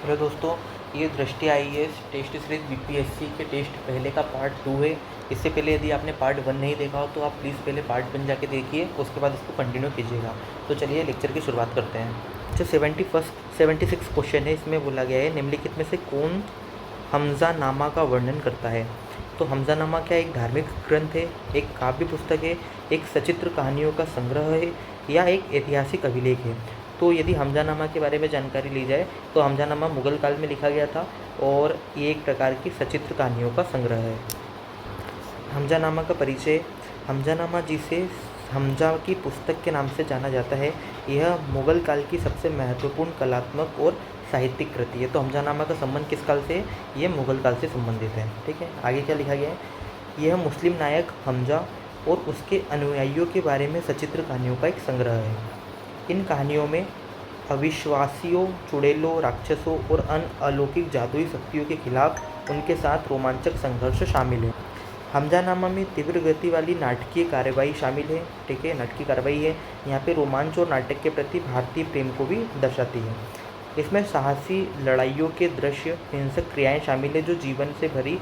Hello दोस्तों, ये दृष्टि आईएएस टेस्ट सीरीज बीपीएससी के टेस्ट पहले का पार्ट 2 है। इससे पहले यदि आपने पार्ट 1 नहीं देखा हो तो आप प्लीज़ पहले पार्ट 1 जाके देखिए, उसके बाद इसको कंटिन्यू कीजिएगा। तो चलिए लेक्चर की शुरुआत करते हैं। जो 76 क्वेश्चन है, इसमें बोला गया है निम्नलिखित में से कौन हमज़ानामा का वर्णन करता है। तो हमज़ानामा क्या एक धार्मिक ग्रंथ है, एक काव्य पुस्तक है, एक सचित्र कहानियों का संग्रह है या एक ऐतिहासिक अभिलेख है। तो यदि हमज़ानामा के बारे में जानकारी ली जाए तो हमज़ानामा मुग़ल काल में लिखा गया था और ये एक प्रकार की सचित्र कहानियों का संग्रह है। हमज़ानामा का परिचय। हमज़ानामा, जिसे हमज़ा की पुस्तक के नाम से जाना जाता है, यह मुग़ल काल की सबसे महत्वपूर्ण कलात्मक और साहित्यिक कृति है। तो हमज़ानामा का संबंध किस काल से है? ये मुग़ल काल से संबंधित है। ठीक है, आगे क्या लिखा गया है? यह मुस्लिम नायक हमज़ा और उसके अनुयायियों के बारे में सचित्र कहानियों का एक संग्रह है। इन कहानियों में अविश्वासियों, चुड़ैलों, राक्षसों और अन्य अलौकिक जादुई शक्तियों के खिलाफ उनके साथ रोमांचक संघर्ष शामिल है। हमज़ानामा में तीव्र गति वाली नाटकीय कार्रवाई शामिल है। ठीक है, नाटकीय कार्रवाई है, यहाँ पे रोमांच और नाटक के प्रति भारतीय प्रेम को भी दर्शाती है। इसमें साहसी लड़ाइयों के दृश्य, हिंसक क्रियाएं शामिल है जो जीवन से भरी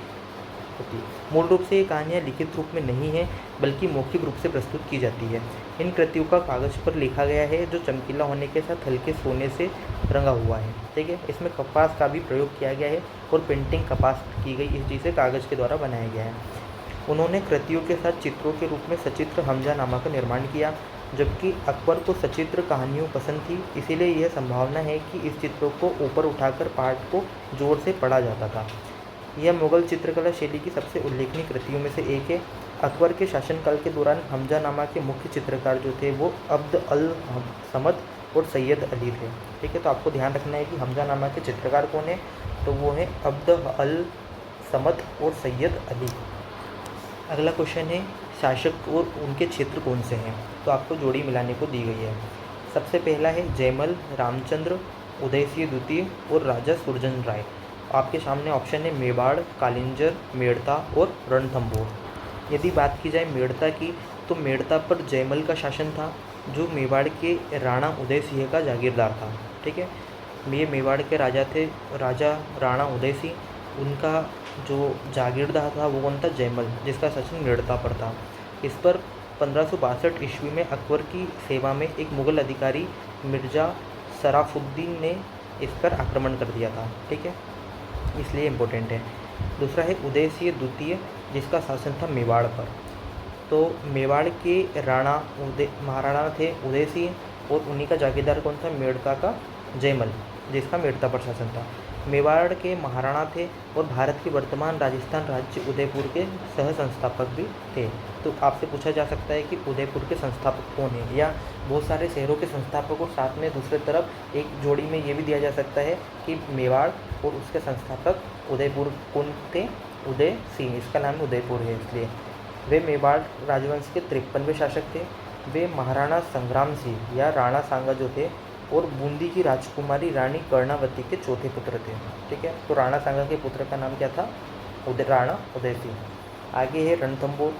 होती है। मूल रूप से ये कहानियाँ लिखित रूप में नहीं है बल्कि मौखिक रूप से प्रस्तुत की जाती है। इन कृतियों का कागज़ पर लिखा गया है जो चमकीला होने के साथ हल्के सोने से रंगा हुआ है। ठीक है, इसमें कपास का भी प्रयोग किया गया है और पेंटिंग कपास की गई इस चीज़ से कागज़ के द्वारा बनाया गया है। उन्होंने कृतियों के साथ चित्रों के रूप में सचित्र हमज़ानामा का निर्माण किया। जबकि अकबर को सचित्र कहानियों पसंद थी, इसीलिए यह संभावना है कि इस चित्रों को ऊपर उठाकर पाठ को जोर से पढ़ा जाता था। यह मुग़ल चित्रकला शैली की सबसे उल्लेखनीय कृतियों में से एक है। अकबर के शासनकाल के दौरान हमज़ानामा के मुख्य चित्रकार जो थे वो अब्द अल समद और सैयद अली थे। ठीक है, तो आपको ध्यान रखना है कि हमज़ानामा के चित्रकार कौन है, तो वो है अब्द अल समद और सैयद अली। अगला क्वेश्चन है शासक और उनके क्षेत्र कौन से हैं। तो आपको जोड़ी मिलाने को दी गई है। सबसे पहला है जयमल, रामचंद्र, उदयसिंह द्वितीय और राजा सुरजन राय। आपके सामने ऑप्शन है मेवाड़, कालिंजर, मेड़ता और रणथंभौर। यदि बात की जाए मेड़ता की, तो मेड़ता पर जयमल का शासन था जो मेवाड़ के राणा उदय सिंह का जागीरदार था। ठीक है, ये मेवाड़ के राजा थे, राजा राणा उदय सिंह। उनका जो जागीरदार था वो कौन था? जयमल, जिसका शासन मेड़ता पर था। इस पर 1562 ईस्वी में अकबर की सेवा में एक मुग़ल अधिकारी मिर्ज़ा शराफुद्दीन ने इस पर आक्रमण कर दिया था। ठीक है, इसलिए इम्पोर्टेंट है। दूसरा है उदयसिंह द्वितीय, जिसका शासन था मेवाड़ पर। तो मेवाड़ के महाराणा थे उदय सिंह और उन्हीं का जागीरदार कौन था? मेड़ता का जयमल, जिसका मेड़ता पर शासन था। मेवाड़ के महाराणा थे और भारत के वर्तमान राजस्थान राज्य उदयपुर के सह संस्थापक भी थे। तो आपसे पूछा जा सकता है कि उदयपुर के संस्थापक कौन है, या बहुत सारे शहरों के संस्थापक और साथ में दूसरी तरफ एक जोड़ी में ये भी दिया जा सकता है कि मेवाड़ और उसके संस्थापक उदयपुर कौन थे? उदय सिंह, इसका नाम उदयपुर है इसलिए। वे मेवाड़ राजवंश के 53वें शासक थे। वे महाराणा संग्राम सिंह या राणा सांगा जो थे और बूंदी की राजकुमारी रानी कर्णावती के चौथे पुत्र थे। ठीक है, तो राणा सांगा के पुत्र का नाम क्या था? राणा उदय सिंह। आगे है रणथंभौर।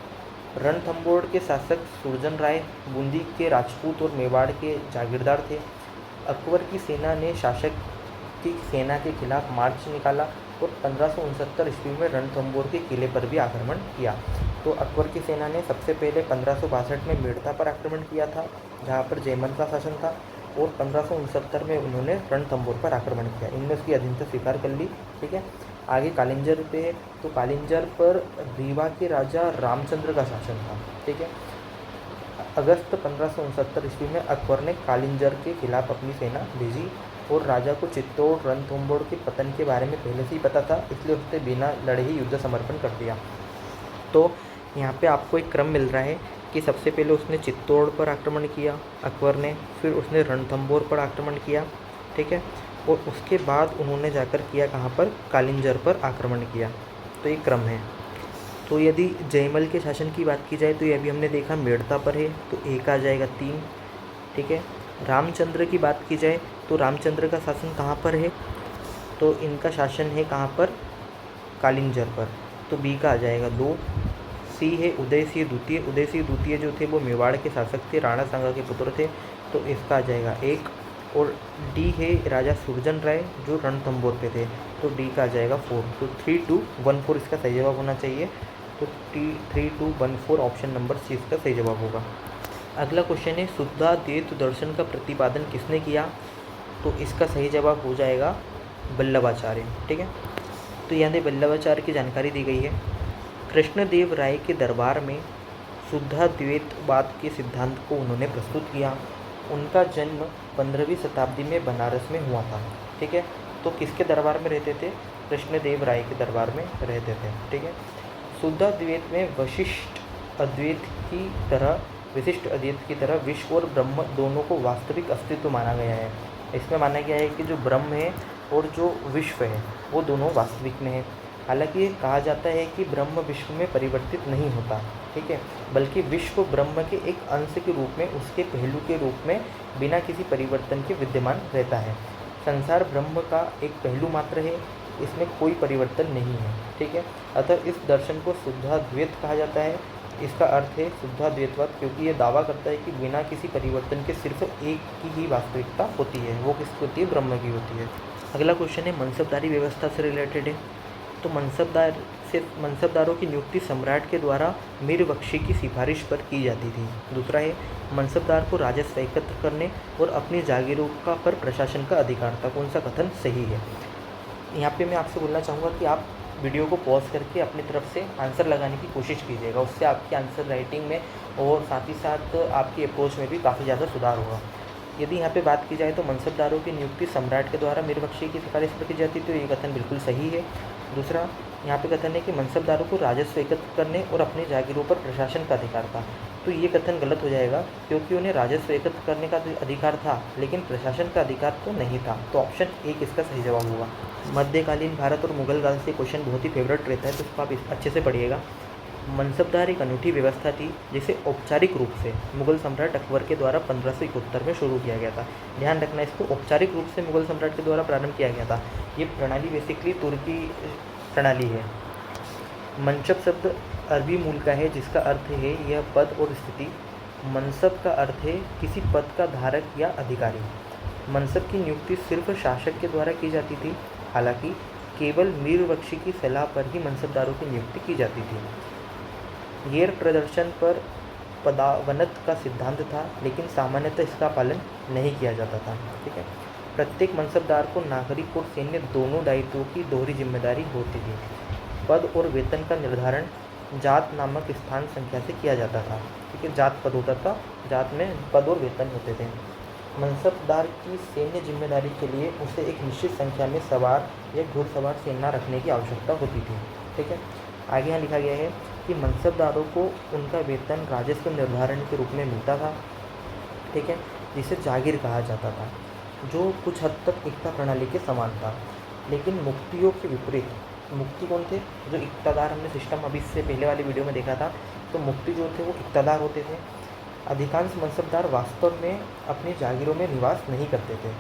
रणथंभौर के शासक सुरजन राय बूंदी के राजपूत और मेवाड़ के जागीरदार थे। अकबर की सेना ने शासक की सेना के खिलाफ मार्च निकाला और 1569 ईस्वी में रणथंभौर के किले पर भी आक्रमण किया। तो अकबर की सेना ने सबसे पहले 1562 में मेड़ता पर आक्रमण किया था, जहाँ पर जयमल का शासन था, और 1569 में उन्होंने रणथंभौर पर आक्रमण किया। इनने उसकी अधीनता स्वीकार कर ली। ठीक है, आगे कालिंजर पे है। तो कालिंजर पर रीवा के राजा रामचंद्र का शासन था। ठीक है, अगस्त 1569 ईस्वी में अकबर ने कालिंजर के खिलाफ अपनी सेना भेजी और राजा को चित्तौड़ रणथंभौर के पतन के बारे में पहले से ही पता था, इसलिए उसने बिना लड़े ही युद्ध समर्पण कर दिया। तो यहाँ पे आपको एक क्रम मिल रहा है कि सबसे पहले उसने चित्तौड़ पर आक्रमण किया अकबर ने, फिर उसने रणथंभौर पर आक्रमण किया। ठीक है, और उसके बाद उन्होंने जाकर किया कहाँ पर? कालिंजर पर आक्रमण किया। तो ये क्रम है। तो यदि जयमल के शासन की बात की जाए तो ये अभी हमने देखा मेड़ता पर है, तो एक आ जाएगा 3। ठीक है, रामचंद्र की बात की जाए तो रामचंद्र का शासन कहाँ पर है? तो इनका शासन है कहाँ पर? कालिंजर पर, तो बी का आ जाएगा 2। सी है उदयसिंह द्वितीय। उदयसिंह द्वितीय जो थे वो मेवाड़ के शासक थे, राणा सांगा के पुत्र थे, तो इसका आ जाएगा 1। और डी है राजा सुरजन राय जो रणथंभौर पे थे, तो डी का आ जाएगा 4। तो 3214 इसका सही जवाब होना चाहिए। तो 3214 ऑप्शन नंबर सी इसका सही जवाब होगा। अगला क्वेश्चन है शुद्धाद्वैत दर्शन का प्रतिपादन किसने किया, तो इसका सही जवाब हो जाएगा वल्लभाचार्य। ठीक है, तो यहाँ पे वल्लभाचार्य की जानकारी दी गई है। कृष्णदेव राय के दरबार में शुद्धाद्वैतवाद के सिद्धांत को उन्होंने प्रस्तुत किया। उनका जन्म 15वीं शताब्दी में बनारस में हुआ था। ठीक है, तो किसके दरबार में रहते थे, कृष्णदेव राय के दरबार में रहते थे। ठीक है, शुद्धाद्वैत में विशिष्ट अद्वैत की तरह विश्व और ब्रह्म दोनों को वास्तविक अस्तित्व माना गया है। इसमें माना गया है कि जो ब्रह्म है और जो विश्व है वो दोनों वास्तविक में है। हालांकि ये कहा जाता है कि ब्रह्म विश्व में परिवर्तित नहीं होता, ठीक है, बल्कि विश्व ब्रह्म के एक अंश के रूप में, उसके पहलू के रूप में बिना किसी परिवर्तन के विद्यमान रहता है। संसार ब्रह्म का एक पहलू मात्र है, इसमें कोई परिवर्तन नहीं है। ठीक है, अतः इस दर्शन को शुद्धाद्वैत कहा जाता है। इसका अर्थ है शुद्धाद्वैतवाद, क्योंकि ये दावा करता है कि बिना किसी परिवर्तन के सिर्फ एक की ही वास्तविकता होती है, वो किसकी होती है, ब्रह्म की होती है। अगला क्वेश्चन है मनसबदारी व्यवस्था से रिलेटेड है। तो मनसबदारों की नियुक्ति सम्राट के द्वारा मीर बख्शी की सिफारिश पर की जाती थी। दूसरा है मनसबदार को राजस्व एकत्र करने और अपनी जागीरों का पर प्रशासन का अधिकार था। कौन सा कथन सही है। यहाँ पे मैं आपसे बोलना चाहूँगा कि आप वीडियो को पॉज करके अपनी तरफ से आंसर लगाने की कोशिश कीजिएगा, उससे आपकी आंसर राइटिंग में और साथ ही साथ आपकी अप्रोच में भी काफ़ी ज़्यादा सुधार होगा। यदि यहाँ पे बात की जाए तो मनसबदारों की नियुक्ति सम्राट के द्वारा मीर बख्शी की सिफारिश पर की जाती, तो ये कथन बिल्कुल सही है। दूसरा यहाँ पे कथन है कि मनसबदारों को राजस्व एकत्र करने और अपनी जागीरों पर प्रशासन का अधिकार था, तो ये कथन गलत हो जाएगा, क्योंकि उन्हें राजस्व एकत्र करने का अधिकार था लेकिन प्रशासन का अधिकार तो नहीं था। तो ऑप्शन एक इसका सही जवाब होगा। मध्यकालीन भारत और मुगल काल से क्वेश्चन बहुत ही फेवरेट रहता है, तो इसको आप अच्छे से पढ़िएगा। मनसबदार एक अनूठी व्यवस्था थी जिसे औपचारिक रूप से मुगल सम्राट अकबर के द्वारा 1571 में शुरू किया गया था। ध्यान रखना, इसको औपचारिक रूप से मुगल सम्राट के द्वारा प्रारंभ किया गया था। ये प्रणाली बेसिकली तुर्की प्रणाली है। मनसब शब्द अरबी मूल का है, जिसका अर्थ है यह पद और स्थिति। मनसब का अर्थ है किसी पद का धारक या अधिकारी। मनसब की नियुक्ति सिर्फ शासक के द्वारा की जाती थी, हालांकि केवल मीर बख्शी की सलाह पर ही मनसबदारों की नियुक्ति की जाती थी। गैर प्रदर्शन पर पदावनत का सिद्धांत था, लेकिन सामान्यतः इसका पालन नहीं किया जाता था। ठीक है, प्रत्येक मनसबदार को नागरिक और सैन्य दोनों दायित्वों की दोहरी जिम्मेदारी होती थी। पद और वेतन का निर्धारण जात नामक स्थान संख्या से किया जाता था। ठीक है, जात पद होता था, जात में पद और वेतन होते थे। मनसबदार की सैन्य जिम्मेदारी के लिए उसे एक निश्चित संख्या में सवार या घुड़सवार सेना रखने की आवश्यकता होती थी। ठीक है, आगे यहाँ लिखा गया है कि मनसबदारों को उनका वेतन राजस्व निर्धारण के रूप में मिलता था। ठीक है, जिसे जागीर कहा जाता था, जो कुछ हद तक इक्ता प्रणाली के समान था। लेकिन मुक्तियों के विपरीत, मुक्ति कौन थे, जो इक्तादार, हमने सिस्टम अभी इससे पहले वाली वीडियो में देखा था, तो मुक्ति जो थे वो इक्तादार होते थे। अधिकांश मनसबदार वास्तव में अपनी जागीरों में निवास नहीं करते थे,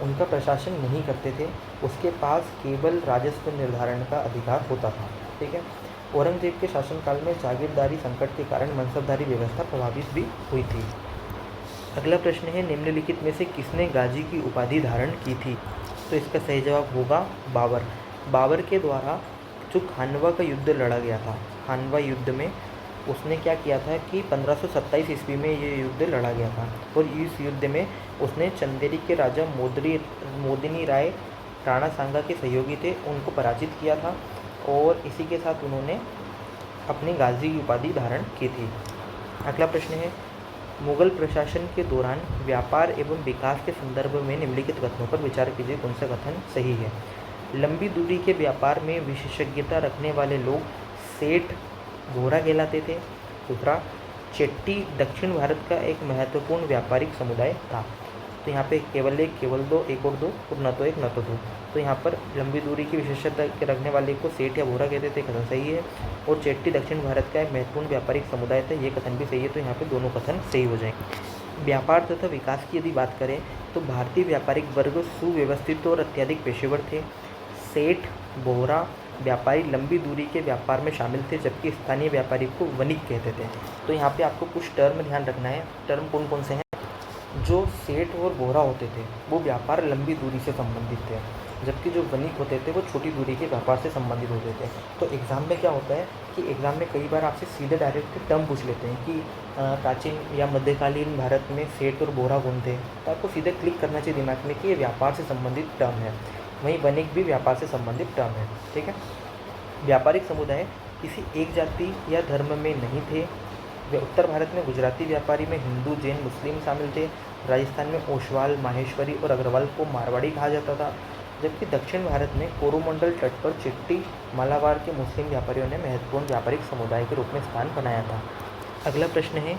उनका प्रशासन नहीं करते थे, उसके पास केवल राजस्व निर्धारण का अधिकार होता था। ठीक है, औरंगजेब के शासनकाल में जागीरदारी संकट के कारण मनसबदारी व्यवस्था प्रभावित भी हुई थी। अगला प्रश्न है निम्नलिखित में से किसने गाजी की उपाधि धारण की थी, तो इसका सही जवाब होगा बाबर। बाबर के द्वारा जो खानवा का युद्ध लड़ा गया था, खानवा युद्ध में उसने क्या किया था कि 1527 ईस्वी में ये युद्ध लड़ा गया था, और इस युद्ध में उसने चंदेरी के राजा मोदिनी राय राणा सांगा के सहयोगी थे, उनको पराजित किया था, और इसी के साथ उन्होंने अपनी गाजी की उपाधि धारण की थी। अगला प्रश्न है मुगल प्रशासन के दौरान व्यापार एवं विकास के संदर्भ में निम्नलिखित कथनों पर विचार कीजिए, कौन सा कथन सही है। लंबी दूरी के व्यापार में विशेषज्ञता रखने वाले लोग सेठ घोड़ा कहलाते थे। दूसरा, चेट्टी दक्षिण भारत का एक महत्वपूर्ण व्यापारिक समुदाय था। तो यहाँ पे केवल एक, केवल दो, एक और दो, और न तो एक न तो दो। तो यहाँ पर लंबी दूरी की विशेषता के रखने वाले को सेठ या भोरा कहते थे, कथन सही है। और चेट्टी दक्षिण भारत का एक महत्वपूर्ण व्यापारिक समुदाय था, ये कथन भी सही है। तो यहाँ पे दोनों कथन सही हो जाएंगे। व्यापार तथा विकास की यदि बात करें तो भारतीय व्यापारिक वर्ग सुव्यवस्थित और अत्यधिक पेशेवर थे। सेठ, बोहरा व्यापारी लंबी दूरी के व्यापार में शामिल थे, जबकि स्थानीय व्यापारी को वणिक कहते थे। तो यहाँ पे आपको कुछ टर्म ध्यान रखना है। टर्म कौन कौन से हैं, जो सेठ और बोहरा होते थे वो व्यापार लंबी दूरी से संबंधित थे, जबकि जो वणिक होते थे वो छोटी दूरी के व्यापार से संबंधित होते थे। तो एग्ज़ाम में क्या होता है कि एग्ज़ाम में कई बार आपसे सीधे डायरेक्ट टर्म पूछ लेते हैं कि प्राचीन या मध्यकालीन भारत में सेठ और बोहरा कौन थे, तो आपको सीधे क्लिक करना चाहिए दिमाग में कि ये व्यापार से संबंधित टर्म है। वहीं वणिक भी व्यापार से संबंधित टर्म है। ठीक है। व्यापारिक समुदाय किसी एक जाति या धर्म में नहीं थे। वे उत्तर भारत में गुजराती व्यापारी में हिंदू, जैन, मुस्लिम शामिल थे। राजस्थान में ओसवाल, माहेश्वरी और अग्रवाल को मारवाड़ी कहा जाता था, जबकि दक्षिण भारत में कोरोमंडल तट पर चिट्टी, मालाबार के मुस्लिम व्यापारियों ने महत्वपूर्ण व्यापारिक समुदाय के रूप में स्थान बनाया था। अगला प्रश्न है,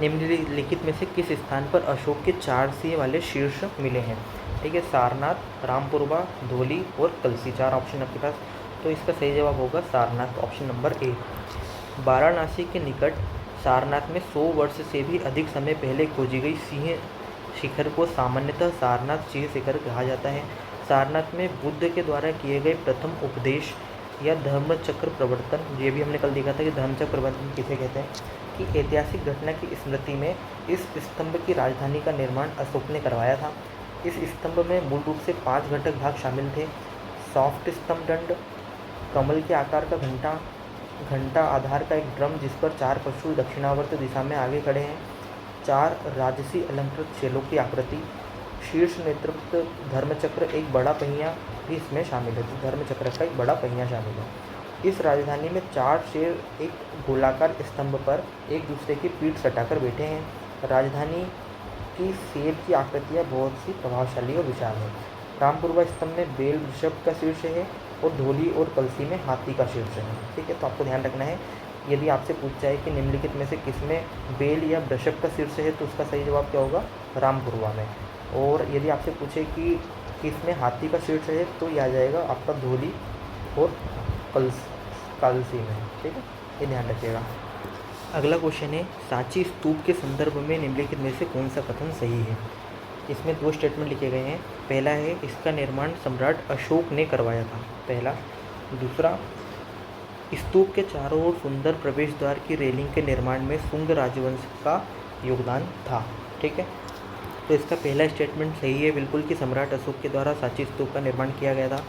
निम्नलिखित में से किस स्थान पर अशोक के 4 सिंह वाले शीर्ष मिले हैं? ठीक है, सारनाथ, रामपुरवा, धौली और कलसी, 4 ऑप्शन आपके पास। तो इसका सही जवाब होगा Sarnath, option number A. Varanasi के निकट सारनाथ में 100 वर्ष से भी अधिक समय पहले खोजी गई सिंह शिखर को सामान्यतः सारनाथ सिंह शिखर कहा जाता है। सारनाथ में बुद्ध के द्वारा किए गए प्रथम उपदेश या धर्मचक्र प्रवर्तन, ये भी हमने कल देखा था कि धर्मचक्र प्रवर्तन किसे कहते हैं, कि ऐतिहासिक घटना की स्मृति में इस स्तंभ की राजधानी का निर्माण अशोक ने करवाया था। इस स्तंभ में मूल रूप से 5 घटक भाग शामिल थे। सॉफ्ट स्तंभ दंड, कमल के आकार का घंटा, घंटा आधार का एक ड्रम जिस पर 4 पशु दक्षिणावर्त दिशा में आगे खड़े हैं, 4 राजसी अलंकृत शैलों की आकृति, शीर्ष नेतृत्व धर्मचक्र, एक बड़ा पहिया भी इसमें शामिल है। धर्मचक्र का एक बड़ा पहिया शामिल है। इस राजधानी में 4 शेर एक गोलाकार स्तंभ पर एक दूसरे की पीठ सटाकर बैठे हैं। राजधानी की सेब की आकृतियाँ बहुत सी प्रभावशाली और विशाल है। रामपुरवा स्तंभ में बेल वृषभ का शीर्ष है और धौली और कलसी में हाथी का शीर्ष है। ठीक है, तो आपको ध्यान रखना है, यदि आपसे पूछ जाए कि निम्नलिखित में से किसमें बेल या वृषभ का शीर्ष है तो उसका सही जवाब क्या होगा? रामपुरवा में। और यदि आपसे पूछे कि किसमें हाथी का शीर्ष है तो यह आ जाएगा आपका धौली और कलसी में। ठीक है, ये ध्यान रखिएगा। अगला क्वेश्चन है, सांची स्तूप के संदर्भ में निम्नलिखित में से कौन सा कथन सही है? इसमें 2 स्टेटमेंट लिखे गए हैं। पहला है, इसका निर्माण सम्राट अशोक ने करवाया था, पहला। दूसरा, स्तूप के चारों ओर सुंदर प्रवेश द्वार की रेलिंग के निर्माण में शुंग राजवंश का योगदान था। ठीक है, तो इसका पहला स्टेटमेंट सही है बिल्कुल कि सम्राट अशोक के द्वारा सांची स्तूप का निर्माण किया गया था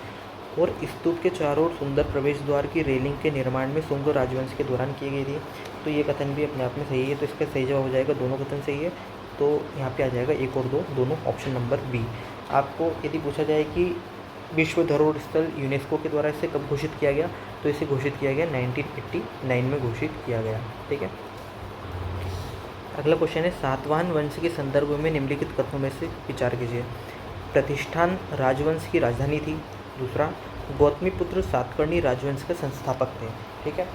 और स्तूप के चारों ओर सुंदर प्रवेश द्वार की रेलिंग के निर्माण में शुंग राजवंश के दौरान की गई थी। तो ये कथन भी अपने आप में सही है, तो इसका सही जवाब हो जाएगा, दोनों कथन सही है। तो यहाँ पे आ जाएगा 1 और 2 दोनों, ऑप्शन नंबर बी। आपको यदि पूछा जाए कि विश्व धरोहर स्थल यूनेस्को के द्वारा इसे कब घोषित किया गया, तो इसे घोषित किया गया 1989 में घोषित किया गया। ठीक है। अगला क्वेश्चन है, सातवाहन वंश के संदर्भ में निम्नलिखित कथनों में से विचार कीजिए। प्रतिष्ठान राजवंश की राजधानी थी। दूसरा, गौतमीपुत्र सातकर्णी राजवंश के संस्थापक थे। ठीक है,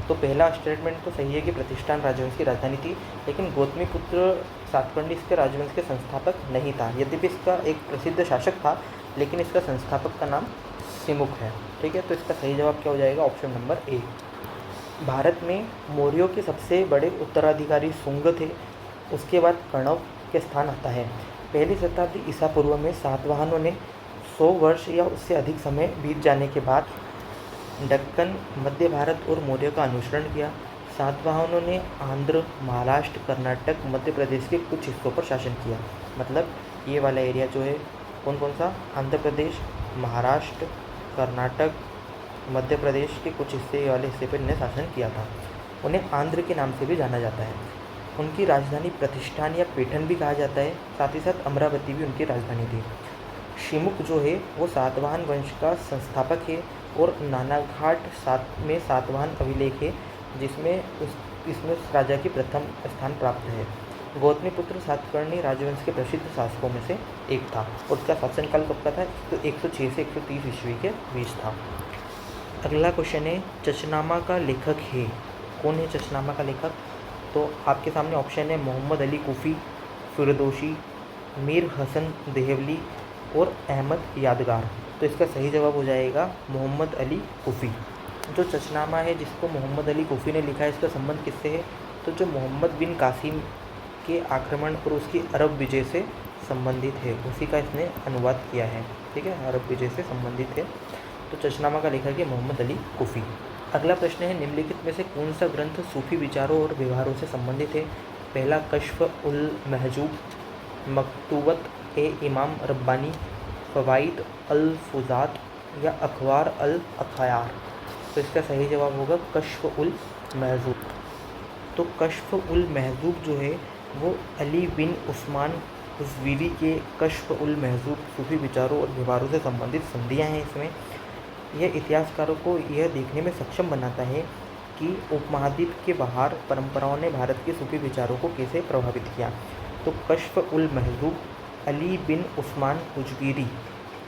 तो पहला स्टेटमेंट तो सही है कि प्रतिष्ठान राजवंश की राजधानी थी, लेकिन गौतमीपुत्र सातकर्णी इसके राजवंश के संस्थापक नहीं था। यद्यपि इसका एक प्रसिद्ध शासक था, लेकिन इसका संस्थापक का नाम सिमुक है। ठीक है, तो इसका सही जवाब क्या हो जाएगा? Option number A. भारत में मौर्यों के सबसे बड़े उत्तराधिकारी शुंग थे, उसके बाद कण्व के स्थान आता है। पहली शताब्दी ईसा पूर्व में सातवाहनों ने 100 वर्ष या उससे अधिक समय बीत जाने के बाद दक्कन, मध्य भारत और मौर्य का अनुसरण किया। सातवाहनों ने आंध्र, महाराष्ट्र, कर्नाटक, मध्य प्रदेश के कुछ हिस्सों पर शासन किया। मतलब ये वाला एरिया जो है कौन कौन सा? आंध्र प्रदेश, महाराष्ट्र, कर्नाटक, मध्य प्रदेश के कुछ हिस्से वाले हिस्से पर इन्हें शासन किया था। उन्हें आंध्र के नाम से भी जाना जाता है। उनकी राजधानी प्रतिष्ठान या पेठन भी कहा जाता है। साथ ही साथ अमरावती भी उनकी राजधानी थी। शिमुक जो है वो सातवाहन वंश का संस्थापक है और नानाघाट में सातवाहन अभिलेख है जिसमें इसमें उस राजा की प्रथम स्थान प्राप्त है। गौतमीपुत्र सातकर्णी राजवंश के प्रसिद्ध शासकों में से एक था और उसका शासनकाल कब का था? तो 106 से 130 ईस्वी के बीच था। अगला क्वेश्चन है, चचनामा का लेखक है। कौन है चचनामा का लेखक? तो आपके सामने ऑप्शन है मोहम्मद अली कुफ़ी, फिरदौसी, मीर हसन देहवली और अहमद यादगार। तो इसका सही जवाब हो जाएगा मोहम्मद अली कुफ़ी। जो चचनामा है जिसको मोहम्मद अली कुफ़ी ने लिखा है, इसका संबंध किससे है? तो जो मोहम्मद बिन कासिम के आक्रमण और उसकी अरब विजय से संबंधित है, उसी का इसने अनुवाद किया है। ठीक है, अरब विजय से संबंधित है। तो चचनामा का लेखक है मोहम्मद अली कुफ़ी। अगला प्रश्न है, निम्नलिखित में से कौन सा ग्रंथ सूफी विचारों और व्यवहारों से संबंधित है? पहला, कश्फ उल महजूब, मकतूबत ए इमाम रब्बानी, फ़वाइद अल फ़ुज़ात या अखबार अल अख़यार। तो इसका सही जवाब होगा कश्फ़ उल महज़ूब। तो कश्फ़ उल महज़ूब जो है वो अली बिन उस्मान क़ुज़वीरी के कश्फ़ उल महज़ूब सूफ़ी विचारों और व्यवहारों से संबंधित संधियाँ हैं। इसमें यह इतिहासकारों को यह देखने में सक्षम बनाता है कि उपमहाद्वीप के बाहर परंपराओं ने भारत के सूफी विचारों को कैसे प्रभावित किया। तो कश्फ़ उल महज़ूब अली बिन उस्मान क़ुज़वीरी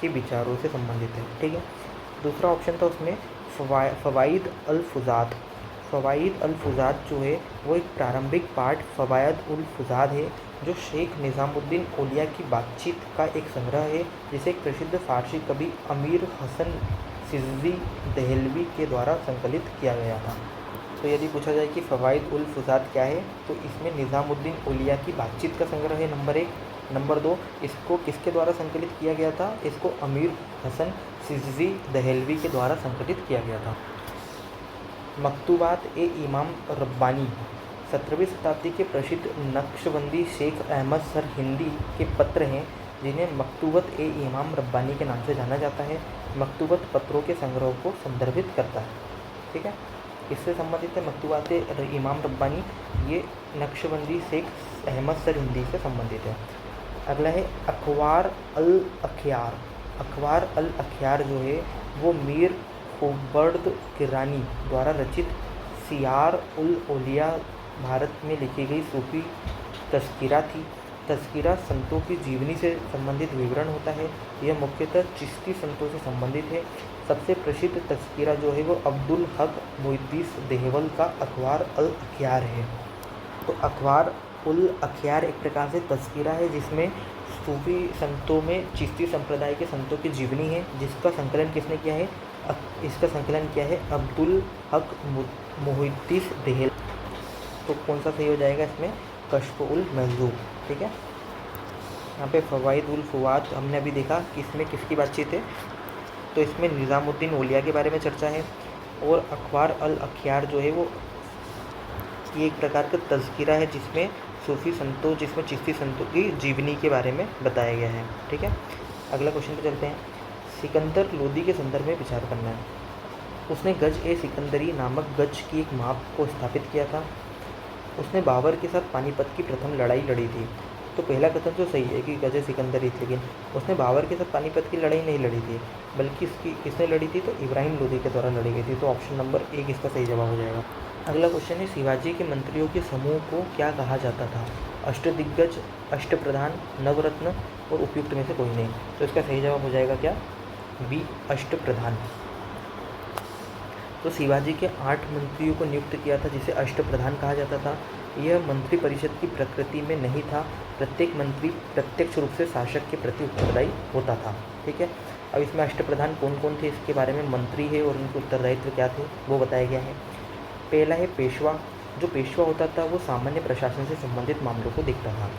के विचारों से संबंधित है। ठीक है, दूसरा ऑप्शन था उसमें फ़वाइद अल फ़ुज़ात। फ़वाइद अल फ़ुज़ात जो है वो एक प्रारंभिक पाठ फ़वाइद उल फ़ुज़ात है, जो शेख निज़ामुद्दीन औलिया की बातचीत का एक संग्रह है, जिसे एक प्रसिद्ध फ़ारसी कवि अमीर हसन सिज़्ज़ी दहलवी के द्वारा संकलित किया गया था। तो यदि पूछा जाए कि फ़वाइद उल फ़ुज़ात क्या है, तो इसमें निज़ामुद्दीन औलिया की बातचीत का संग्रह है नंबर 1। नंबर 2, इसको किसके द्वारा संकलित किया गया था? इसको अमीर हसन सिज़्ज़ी दहलवी के द्वारा संकलित किया गया था। मकतूबात ए इमाम रब्बानी 17वीं शताब्दी के प्रसिद्ध नक्शबंदी शेख अहमद सर हिंदी के पत्र हैं, जिन्हें मकतूबत ए इमाम रब्बानी के नाम से जाना जाता है। मकतूबत पत्रों के संग्रह को संदर्भित करता है। ठीक है, इससे संबंधित है मकतूबात ए इमाम रब्बानी, ये नक्शबंदी शेख अहमद सर हिंदी से संबंधित है। अगला है अखबार अल अख़यार। अखबार अल अख़यार जो है वो मीर खुबर्द किरानी द्वारा रचित सियार उल औलिया भारत में लिखी गई सूफी तज़किरा थी। तज़किरा संतों की जीवनी से संबंधित विवरण होता है। यह मुख्यतः चिश्ती संतों से संबंधित है। सबसे प्रसिद्ध तज़किरा जो है वो अब्दुल हक मुहिद्दीन देहलवी का अखबार अल अख़यार है। तो अखबार उल अख़यार एक प्रकार से तज़किरा है, जिसमें सूफी संतों में चिश्ती संप्रदाय के संतों की जीवनी है, जिसका संकलन किसने किया है? इसका संकलन किया है अब्दुल हक मुहिद्दीन देहलवी। तो कौन सा सही हो जाएगा इसमें? कश्फ़ उल महज़ूब। ठीक है, यहाँ पे फ़वाइद उल फ़ुआद हमने अभी देखा कि इसमें किसकी बातचीत है, तो इसमें निज़ामुद्दीन औलिया के बारे में चर्चा है। और अखबार अल अख़यार जो है वो ये एक प्रकार का तज़किरा है, जिसमें सूफी संतों, जिसमें चिश्ती संतों की जीवनी के बारे में बताया गया है। ठीक है, अगला क्वेश्चन पे चलते हैं। सिकंदर लोदी के संदर्भ में विचार करना है। उसने गज ए सिकंदरी नामक गज की एक माप को स्थापित किया था। उसने बाबर के साथ पानीपत की प्रथम लड़ाई लड़ी थी। तो पहला कथन तो सही है कि गज ए सिकंदरी थी, लेकिन उसने बाबर के साथ पानीपत की लड़ाई नहीं लड़ी थी, बल्कि इसकी किसने लड़ी थी? तो इब्राहिम लोदी के द्वारा लड़ी गई थी। तो ऑप्शन नंबर 1 इसका सही जवाब हो जाएगा। अगला क्वेश्चन है, शिवाजी के मंत्रियों के समूह को क्या कहा जाता था? अष्टदिग्गज, अष्टप्रधान, नवरत्न और उपयुक्त में से कोई नहीं। तो इसका सही जवाब हो जाएगा क्या? बी, अष्टप्रधान। तो शिवाजी के 8 मंत्रियों को नियुक्त किया था, जिसे अष्टप्रधान कहा जाता था। यह मंत्री परिषद की प्रकृति में नहीं था। प्रत्येक मंत्री प्रत्यक्ष रूप से शासक के प्रति उत्तरदायी होता था। ठीक है, अब इसमें अष्टप्रधान कौन कौन थे इसके बारे में, मंत्री है और उनके उत्तरदायित्व क्या थे वो बताया गया है। पहला है पेशवा। जो पेशवा होता था वो सामान्य प्रशासन से संबंधित मामलों को देखता था।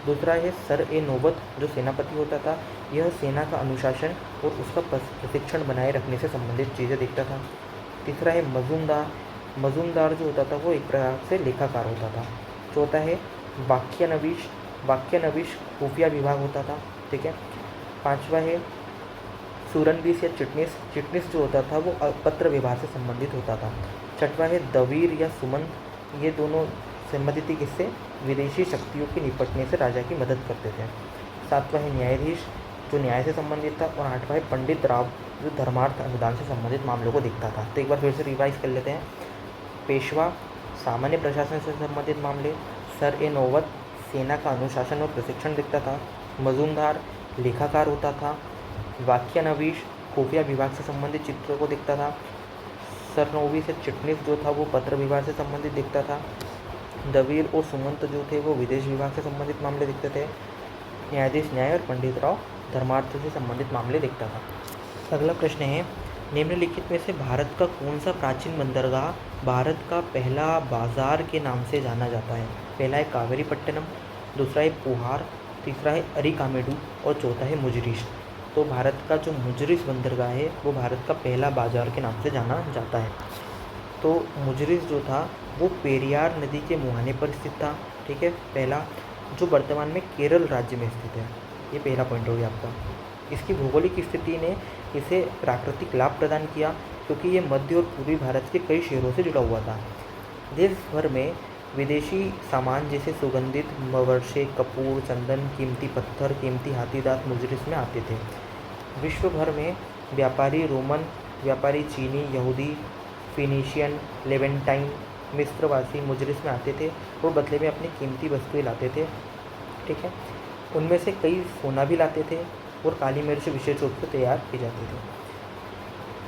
दूसरा है सर ए नौबत, जो सेनापति होता था। यह सेना का अनुशासन और उसका प्रशिक्षण बनाए रखने से संबंधित चीज़ें देखता था। तीसरा है मजूमदार। मजूमदार जो होता था वो एक प्रकार से लेखाकार होता था। चौथा है वाक्यनवीश। वाक्यनवीश खुफिया विभाग होता था। ठीक है, पांचवा है सूरनबीस या चिटनीस। चिटनीस जो होता था वो पत्र व्यवहार से संबंधित होता था। छठवां है दवीर या सुमंत। ये दोनों संबंधित किससे? विदेशी शक्तियों के निपटने से राजा की मदद करते थे। सातवां है न्यायाधीश, जो न्याय से संबंधित था। और आठवां है पंडित राव, जो धर्मार्थ अनुदान से संबंधित मामलों को देखता था। तो एक बार फिर से रिवाइज कर लेते हैं। पेशवा, सामान्य प्रशासन से संबंधित मामले। सर ए नौबत, सेना का अनुशासन और प्रशिक्षण देखता था। मजूमदार, लेखाकार होता था। वाक्यनवीश, खुफिया विभाग से संबंधित चित्रों को देखता था। सरनोबीस या चिटनीस जो था वो पत्र विभाग से संबंधित देखता था। दवीर और सुमंत जो थे वो विदेश विभाग से संबंधित मामले देखते थे। न्यायाधीश न्याय और पंडित राव धर्मार्थ से संबंधित मामले देखता था। अगला प्रश्न है, निम्नलिखित में से भारत का कौन सा प्राचीन बंदरगाह भारत का पहला बाजार के नाम से जाना जाता है? पहला है कावेरीपट्टनम, दूसरा है पुहार, तीसरा है अरिकामेडू और चौथा है मुजरिश। तो भारत का जो मुजरिश बंदरगाह है वो भारत का पहला बाजार के नाम से जाना जाता है। तो मुजरिश जो था वो पेरियार नदी के मुहाने पर स्थित था। ठीक है, पहला। जो वर्तमान में केरल राज्य में स्थित है। ये पहला पॉइंट हो गया आपका। इसकी भौगोलिक स्थिति ने इसे प्राकृतिक लाभ प्रदान किया क्योंकि ये मध्य और पूर्वी भारत के कई शहरों से जुड़ा हुआ था। देश भर में विदेशी सामान जैसे सुगंधित मवर्षे, कपूर, चंदन, कीमती पत्थर, कीमती हाथीदांत मुजरिस में आते थे। विश्व भर में व्यापारी रोमन व्यापारी, चीनी, यहूदी, फिनीशियन, लेवेंटाइन, मिस्रवासी मुजरिस में आते थे और बदले में अपनी कीमती वस्तुएं लाते थे। ठीक है, उनमें से कई सोना भी लाते थे और काली मिर्च विशेष रूप से तैयार की जाती थी।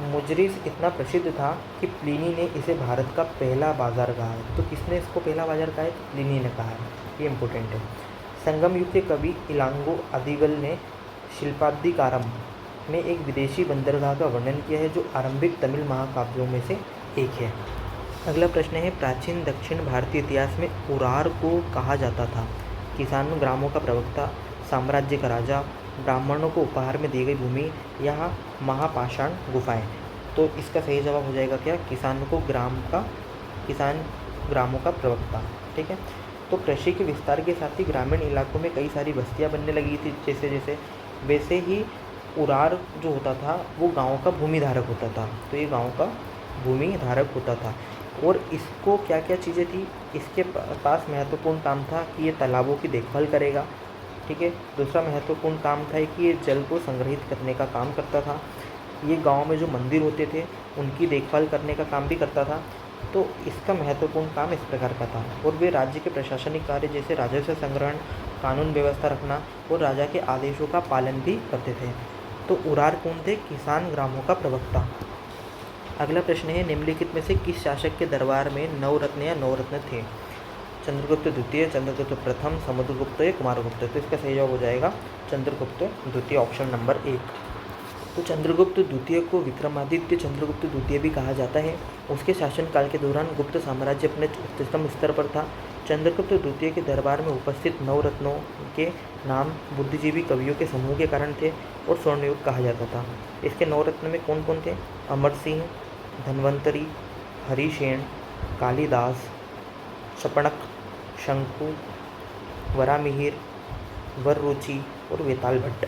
मुजरिस इतना प्रसिद्ध था कि प्लिनी ने इसे भारत का पहला बाजार कहा है। तो किसने इसको पहला बाजार कहा है? तो प्लिनी ने कहा है। ये इम्पोर्टेंट है। संगम युग के कवि इलांगो अदिगल ने शिल्पाधिकारम में एक विदेशी बंदरगाह का वर्णन किया है जो आरंभिक तमिल महाकाव्यों में से एक है। अगला प्रश्न है, प्राचीन दक्षिण भारतीय इतिहास में उरार को कहा जाता था? किसान ग्रामों का प्रवक्ता, साम्राज्य का राजा, ब्राह्मणों को उपहार में दी गई भूमि या महापाषाण गुफाएं? तो इसका सही जवाब हो जाएगा क्या? किसान ग्रामों का प्रवक्ता। ठीक है, तो कृषि के विस्तार के साथ ही ग्रामीण इलाकों में कई सारी बस्तियां बनने लगी थी जैसे वैसे ही उरार जो होता था वो गाँव का भूमि धारक होता था। तो ये गाँव का भूमि धारक होता था और इसको क्या क्या चीज़ें थी? इसके पास महत्वपूर्ण काम था कि ये तालाबों की देखभाल करेगा। ठीक है, दूसरा महत्वपूर्ण काम था कि ये जल को संग्रहित करने का काम करता था। ये गांव में जो मंदिर होते थे उनकी देखभाल करने का काम भी करता था। तो इसका महत्वपूर्ण काम इस प्रकार का था। और वे राज्य के प्रशासनिक कार्य जैसे राजस्व संग्रहण, कानून व्यवस्था रखना और राजा के आदेशों का पालन भी करते थे। तो उरार कौन थे? किसान ग्रामों का प्रवक्ता। अगला प्रश्न है, निम्नलिखित में से किस शासक के दरबार में नवरत्न या नवरत्न थे? चंद्रगुप्त द्वितीय, चंद्रगुप्त प्रथम, समुद्रगुप्त या कुमारगुप्त? तो इसका सही जवाब हो जाएगा चंद्रगुप्त द्वितीय, ऑप्शन नंबर 1। तो चंद्रगुप्त द्वितीय को विक्रमादित्य चंद्रगुप्त द्वितीय भी कहा जाता है। उसके शासनकाल के दौरान गुप्त साम्राज्य अपने उच्चतम स्तर पर था। चंद्रगुप्त द्वितीय के दरबार में उपस्थित नवरत्नों के नाम बुद्धिजीवी कवियों के समूह के कारण थे और स्वर्णयुग कहा जाता था। इसके नवरत्न में कौन कौन थे? अमर सिंह, धन्वंतरी, हरिसेन, कालिदास, शपणक, शंकु, वरामिहिर, वररुचि और वेताल भट्ट।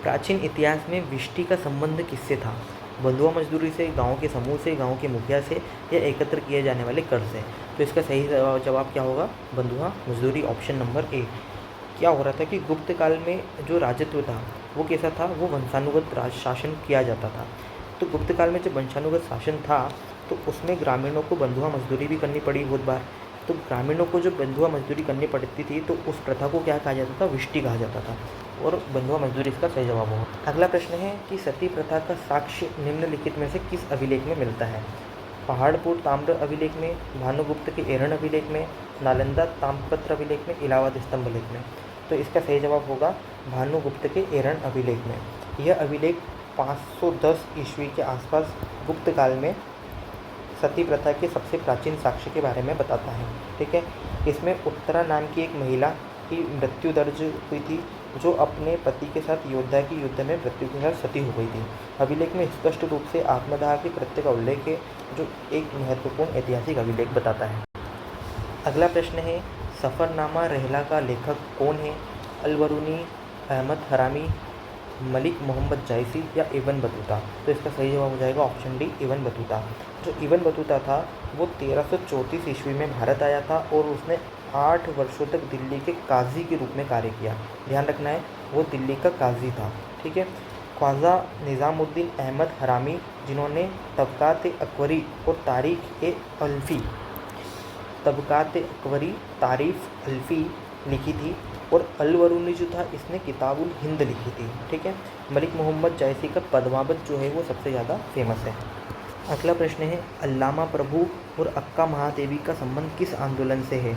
प्राचीन इतिहास में विष्टि का संबंध किससे था? बंधुआ मजदूरी से, गांव के समूह से, गांव के मुखिया से या एकत्र किए जाने वाले कर से? तो इसका सही जवाब क्या होगा? बंधुआ मजदूरी, ऑप्शन नंबर 1। क्या हो रहा था कि गुप्त काल में जो राजत्व था वो कैसा था? वो वंशानुगत शासन किया जाता था। तो गुप्त काल में जब वंशानुगत शासन था तो उसमें ग्रामीणों को बंधुआ मजदूरी भी करनी पड़ी बहुत बार। तो ग्रामीणों को जो बंधुआ मजदूरी करनी पड़ती थी तो उस प्रथा को क्या कहा जाता था? विष्टि कहा जाता था और बंधुआ मजदूरी इसका सही जवाब होगा। अगला प्रश्न है कि सती प्रथा का साक्ष्य निम्नलिखित में से किस अभिलेख में मिलता है? पहाड़पुर ताम्र अभिलेख में, भानुगुप्त के एरण अभिलेख में, नालंदा ताम्रपत्र अभिलेख में, इलाहाबाद स्तंभ अभिलेख में? तो इसका सही जवाब होगा भानुगुप्त के एरण अभिलेख में। यह अभिलेख 510 ईस्वी के आसपास गुप्त काल में सती प्रथा के सबसे प्राचीन साक्ष्य के बारे में बताता है। ठीक है, इसमें उत्तरा नाम की एक महिला की मृत्यु दर्ज हुई थी जो अपने पति के साथ योद्धा की युद्ध में मृत्यु के साथ सती हो गई थी। अभिलेख में स्पष्ट रूप से आत्मदाह के कृत्य का उल्लेख है जो एक महत्वपूर्ण ऐतिहासिक अभिलेख बताता है। अगला प्रश्न है, सफ़रनामा रहला का लेखक कौन है? अलबरूनी, अहमद हरामी, मलिक मोहम्मद जायसी या इब्न बतूता? तो इसका सही जवाब हो जाएगा ऑप्शन डी, इब्न बतूता। जो इब्न बतूता था वो 1334 ईस्वी में भारत आया था और उसने 8 वर्षों तक दिल्ली के काजी के रूप में कार्य किया। ध्यान रखना है वो दिल्ली का काजी था। ठीक है, ख्वाजा निज़ामुद्दीन अहमद हरामी जिन्होंने तबकात अकबरी और तारीफ़ अल्फ़ी लिखी थी और अलबरूनी जो था इसने किताबुल हिंद लिखी थी। ठीक है, मलिक मोहम्मद जायसी का पद्मावत जो है वो सबसे ज़्यादा फेमस है। अगला प्रश्न है, अल्लामा प्रभु और अक्का महादेवी का संबंध किस आंदोलन से है?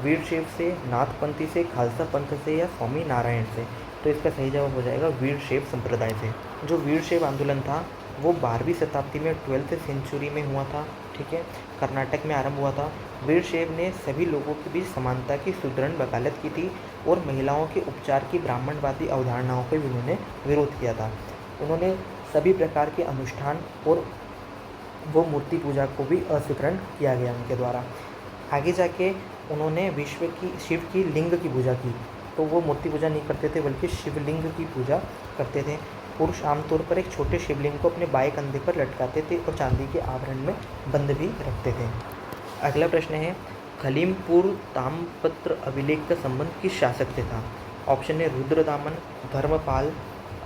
वीरशैव से, नाथपंथी से, खालसा पंथ से या स्वामी नारायण से? तो इसका सही जवाब हो जाएगा वीरशैव संप्रदाय से। जो वीरशैव आंदोलन था वो 12वीं शताब्दी में 12th सेंचुरी में हुआ था। ठीक है, कर्नाटक में आरंभ हुआ था। वीरशैव ने सभी लोगों के बीच समानता की सुदृढ़ वकालत की थी और महिलाओं के उपचार की ब्राह्मणवादी अवधारणाओं का भी उन्होंने विरोध किया था। उन्होंने सभी प्रकार के अनुष्ठान और वो मूर्ति पूजा को भी अस्वीकरण किया गया उनके द्वारा। आगे जाके उन्होंने शिव की लिंग की पूजा की। तो वो मूर्ति पूजा नहीं करते थे बल्कि शिवलिंग की पूजा करते थे। पुरुष आमतौर पर एक छोटे शिवलिंग को अपने बाएं कंधे पर लटकाते थे और चांदी के आभरण में बंद भी रखते थे। अगला प्रश्न है, खलीमपुर ताम्रपत्र अभिलेख का संबंध किस शासक से था? ऑप्शन है रुद्रदामन, धर्मपाल,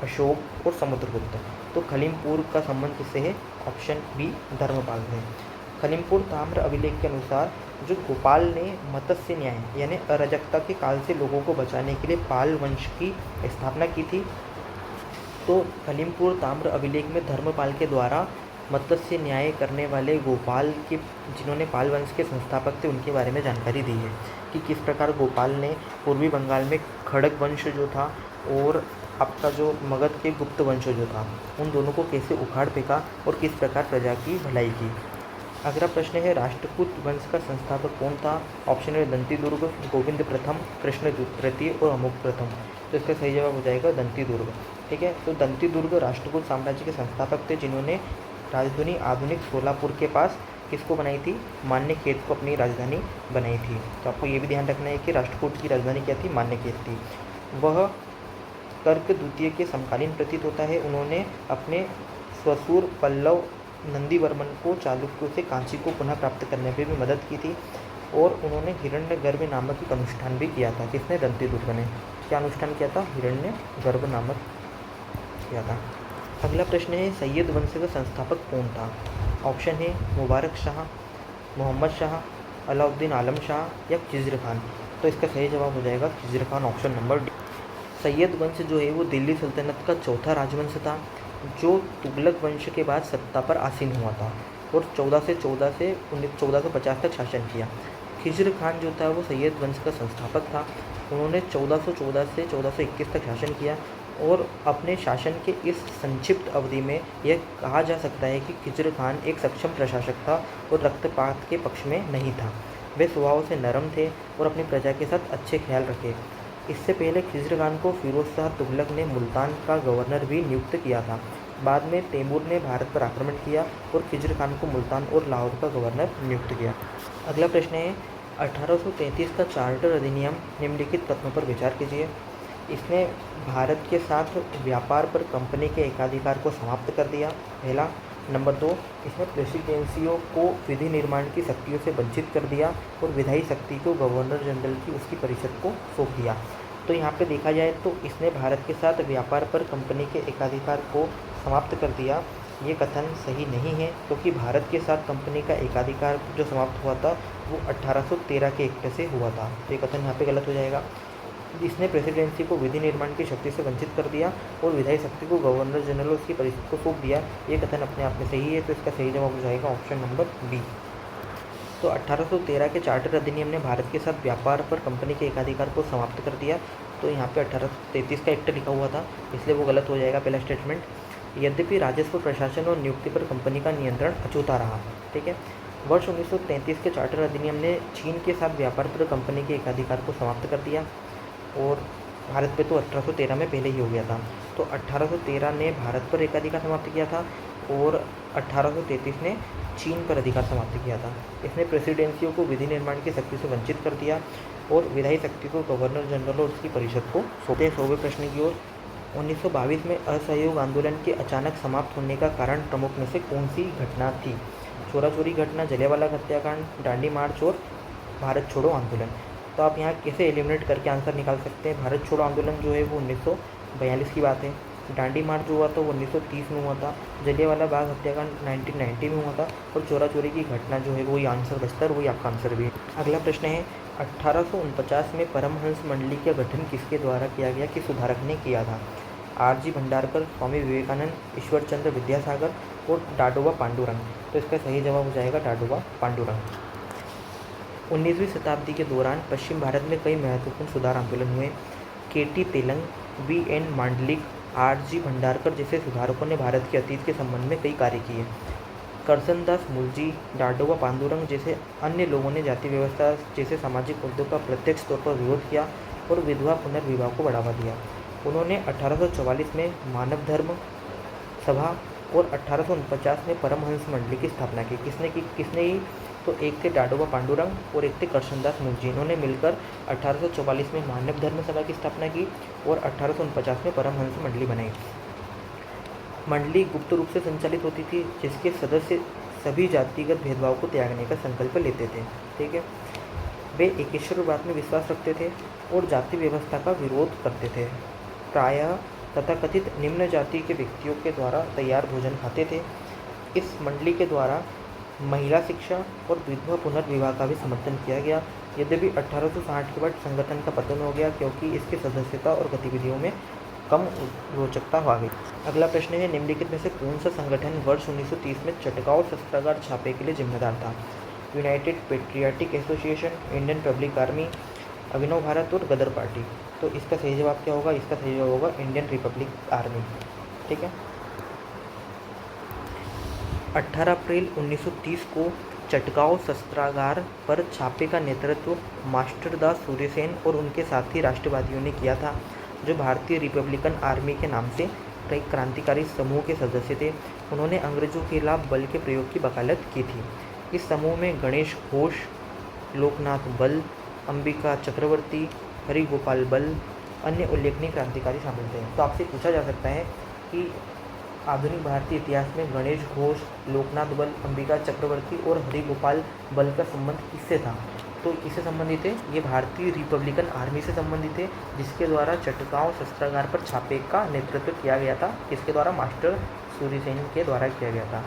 अशोक और समुद्रगुप्त। तो खलीमपुर का संबंध किससे है? ऑप्शन बी धर्मपाल से। खलीमपुर ताम्र अभिलेख के अनुसार जो गोपाल ने मत्स्य न्याय यानी अराजकता के काल से लोगों को बचाने के लिए पाल वंश की स्थापना की थी। तो खलीमपुर ताम्र अभिलेख में धर्मपाल के द्वारा मत्स्य न्याय करने वाले गोपाल के, जिन्होंने पाल वंश के संस्थापक थे, उनके बारे में जानकारी दी है कि किस प्रकार गोपाल ने पूर्वी बंगाल में खड़ग वंश जो था और आपका जो मगध के गुप्त वंश जो था, उन दोनों को कैसे उखाड़ फेंका और किस प्रकार प्रजा की भलाई की। अगला प्रश्न है, राष्ट्रकूट वंश का संस्थापक कौन था? ऑप्शन है दंती दुर्ग, गोविंद प्रथम, कृष्ण तृतीय और अमुक प्रथम। तो इसका सही जवाब हो जाएगा दंती दुर्ग। ठीक है, तो दंती दुर्ग राष्ट्रकूट साम्राज्य के संस्थापक थे, जिन्होंने राजधानी आधुनिक सोलापुर के पास किसको बनाई थी? मान्यखेत को अपनी राजधानी बनाई थी। तो आपको ये भी ध्यान रखना है कि राष्ट्रकूट की राजधानी क्या थी? मान्यखेत थी। वह कर्क द्वितीय के समकालीन प्रतीत होता है। उन्होंने अपने ससुर पल्लव नंदीवर्मन को चालुक्यों से कांची को पुनः प्राप्त करने में भी मदद की थी और उन्होंने हिरण्यगर्भ नामक एक अनुष्ठान भी किया था। किसने? दंती दुर्ग ने। क्या अनुष्ठान किया था? हिरण्यगर्भ नामक किया था। अगला प्रश्न है, सैयद वंश का संस्थापक कौन था? ऑप्शन है मुबारक शाह, मोहम्मद शाह, अलाउद्दीन आलम शाह या खिज़्र खान। तो इसका सही जवाब हो जाएगा Khizr Khan, option number D. Syed वंश जो है वो दिल्ली सल्तनत का चौथा राजवंश था, जो तुगलक वंश के बाद सत्ता पर आसीन हुआ था और 1450 तक शासन किया। खिज़्र खान जो था वो सैयद वंश का संस्थापक था। उन्होंने 1414 से 1421 तक शासन किया और अपने शासन के इस संक्षिप्त अवधि में यह कहा जा सकता है कि खिज़्र खान एक सक्षम प्रशासक था और रक्तपात के पक्ष में नहीं था। वे स्वभाव से नरम थे और अपनी प्रजा के साथ अच्छे ख्याल रखे। इससे पहले खिज़्र खान को फिरोज शाह तुगलक ने मुल्तान का गवर्नर भी नियुक्त किया था। बाद में तैमूर ने भारत पर आक्रमण किया और खिज़्र खान को मुल्तान और लाहौर का गवर्नर नियुक्त किया। अगला प्रश्न है, 1833 का चार्टर अधिनियम निम्नलिखित तथ्यों पर विचार कीजिए। इसने भारत के साथ व्यापार पर कंपनी के एकाधिकार को समाप्त कर दिया, पहला। नंबर 2, इसने प्रेसिडेंसियों को विधि निर्माण की शक्तियों से वंचित कर दिया और विधायी शक्ति को गवर्नर जनरल की उसकी परिषद को सौंप दिया। तो यहाँ पे देखा जाए तो इसने भारत के साथ व्यापार पर कंपनी के एकाधिकार को समाप्त कर दिया। ये कथन सही नहीं है, क्योंकि भारत के साथ कंपनी का एकाधिकार जो समाप्त हुआ था वो 1813 के एक्ट से हुआ था। तो ये कथन यहाँ पे गलत हो जाएगा। इसने प्रेसिडेंसी को विधि निर्माण की शक्ति से वंचित कर दिया और विधायी शक्ति को गवर्नर जनरल और उसकी परिषद को सौंप दिया। ये कथन अपने आप में सही है, तो इसका सही जवाब हो जाएगा ऑप्शन नंबर बी। तो 1813 के चार्टर अधिनियम ने भारत के साथ व्यापार पर कंपनी के एकाधिकार को समाप्त कर दिया। तो यहाँ पे 1833 का एक्ट लिखा हुआ था, इसलिए वो गलत हो जाएगा पहला स्टेटमेंट। यद्यपि राजस्व, प्रशासन और नियुक्ति पर कंपनी का नियंत्रण अछूता रहा। ठीक है, वर्ष 1933 के चार्टर अधिनियम ने चीन के साथ व्यापार पर कंपनी के एकाधिकार को समाप्त कर दिया और भारत पे तो 1813 में पहले ही हो गया था। तो 1813 ने भारत पर एकाधिकार समाप्त किया था और 1833 ने चीन पर अधिकार समाप्त किया था। इसने प्रेसिडेंसियों को विधि निर्माण की शक्ति से वंचित कर दिया और विधायी शक्ति को गवर्नर जनरल और उसकी परिषद को सौंपे। 100वें प्रश्न की ओर, 1922 में असहयोग आंदोलन के अचानक समाप्त होने का कारण प्रमुख में से कौन सी घटना थी? चोरा चोरी घटना, जलियांवाला हत्याकांड, दांडी मार्च और भारत छोड़ो आंदोलन। तो आप यहाँ कैसे एलिमिनेट करके आंसर निकाल सकते हैं? भारत छोड़ो आंदोलन जो है वो 1942 की बात है, दांडी मार्च जो हुआ था वो 1930 में हुआ था, जलियांवाला बाग हत्याकांड 1990 में हुआ था और चोरा चोरी की घटना जो है वही आंसर बचता है, वही आपका आंसर भी है। अगला प्रश्न है, 1849 में परमहंस मंडली का गठन किसके द्वारा किया गया, किस सुधारक ने किया था? आर.जी. भंडारकर, स्वामी विवेकानंद, ईश्वर चंद्र विद्यासागर और डाडोबा पांडुरंग। तो इसका सही जवाब हो जाएगा डाडोबा पांडुरंग। 19वीं शताब्दी के दौरान पश्चिम भारत में कई महत्वपूर्ण सुधार आंदोलन हुए। K.T.. Telang, VN. Mandlik, RG. Bhandarkar जैसे सुधारकों ने भारत के अतीत के संबंध में कई कार्य किए। करसनदास मुलजी, डाडोबा पांडुरंग जैसे अन्य लोगों ने जाति व्यवस्था जैसे सामाजिक मुद्दों का प्रत्यक्ष तौर पर विरोध किया और विधवा पुनर्विवाह को बढ़ावा दिया। उन्होंने 1844 में मानव धर्म सभा और 1849 में परमहंस मंडली की स्थापना की। किसने तो एक थे दादोबा पांडुरंग और एक थे करशनदास मुखर्जी। इन्होंने मिलकर 1844 में मानव धर्म सभा की स्थापना की और 1849 में परमहंस मंडली बनाई। मंडली गुप्त रूप से संचालित होती थी, जिसके सदस्य सभी जातिगत भेदभाव को त्यागने का संकल्प लेते थे। ठीक है, वे एकेश्वरवाद में विश्वास रखते थे और जाति व्यवस्था का विरोध करते थे। प्रायः तथाकथित निम्न जाति के व्यक्तियों के द्वारा तैयार भोजन खाते थे। इस मंडली के द्वारा महिला शिक्षा और विधवा पुनर्विवाह का भी समर्थन किया गया। यद्यपि 1860 के बाद संगठन का पतन हो गया, क्योंकि इसकी सदस्यता और गतिविधियों में कम रोचकता आ गई। अगला प्रश्न है, निम्नलिखित में से कौन सा संगठन वर्ष 1930 में चटगांव शस्त्रागार छापे के लिए जिम्मेदार था? United Patriotic Association, Indian Public Army, Abhinav Bharat और गदर पार्टी। तो इसका सही जवाब क्या होगा? इसका सही जवाब होगा इंडियन रिपब्लिक आर्मी। ठीक है, 18 अप्रैल 1930 को चटगांव शस्त्रागार पर छापे का नेतृत्व मास्टर दास सूर्यसेन और उनके साथी राष्ट्रवादियों ने किया था, जो भारतीय रिपब्लिकन आर्मी के नाम से कई क्रांतिकारी समूह के सदस्य थे। उन्होंने अंग्रेजों के खिलाफ बल के प्रयोग की वकालत की थी। इस समूह में गणेश घोष, लोकनाथ बल, अंबिका चक्रवर्ती, हरि गोपाल बल, अन्य उल्लेखनीय क्रांतिकारी शामिल थे। तो आपसे पूछा जा सकता है कि आधुनिक भारतीय इतिहास में गणेश घोष, लोकनाथ बल, अंबिका चक्रवर्ती और हरि गोपाल बल का संबंध किससे था? तो किससे संबंधित है? ये भारतीय रिपब्लिकन आर्मी से संबंधित है, जिसके द्वारा चटगांव शस्त्रागार पर छापे का नेतृत्व किया गया था। किसके द्वारा? मास्टर सूर्यसेन के द्वारा किया गया था।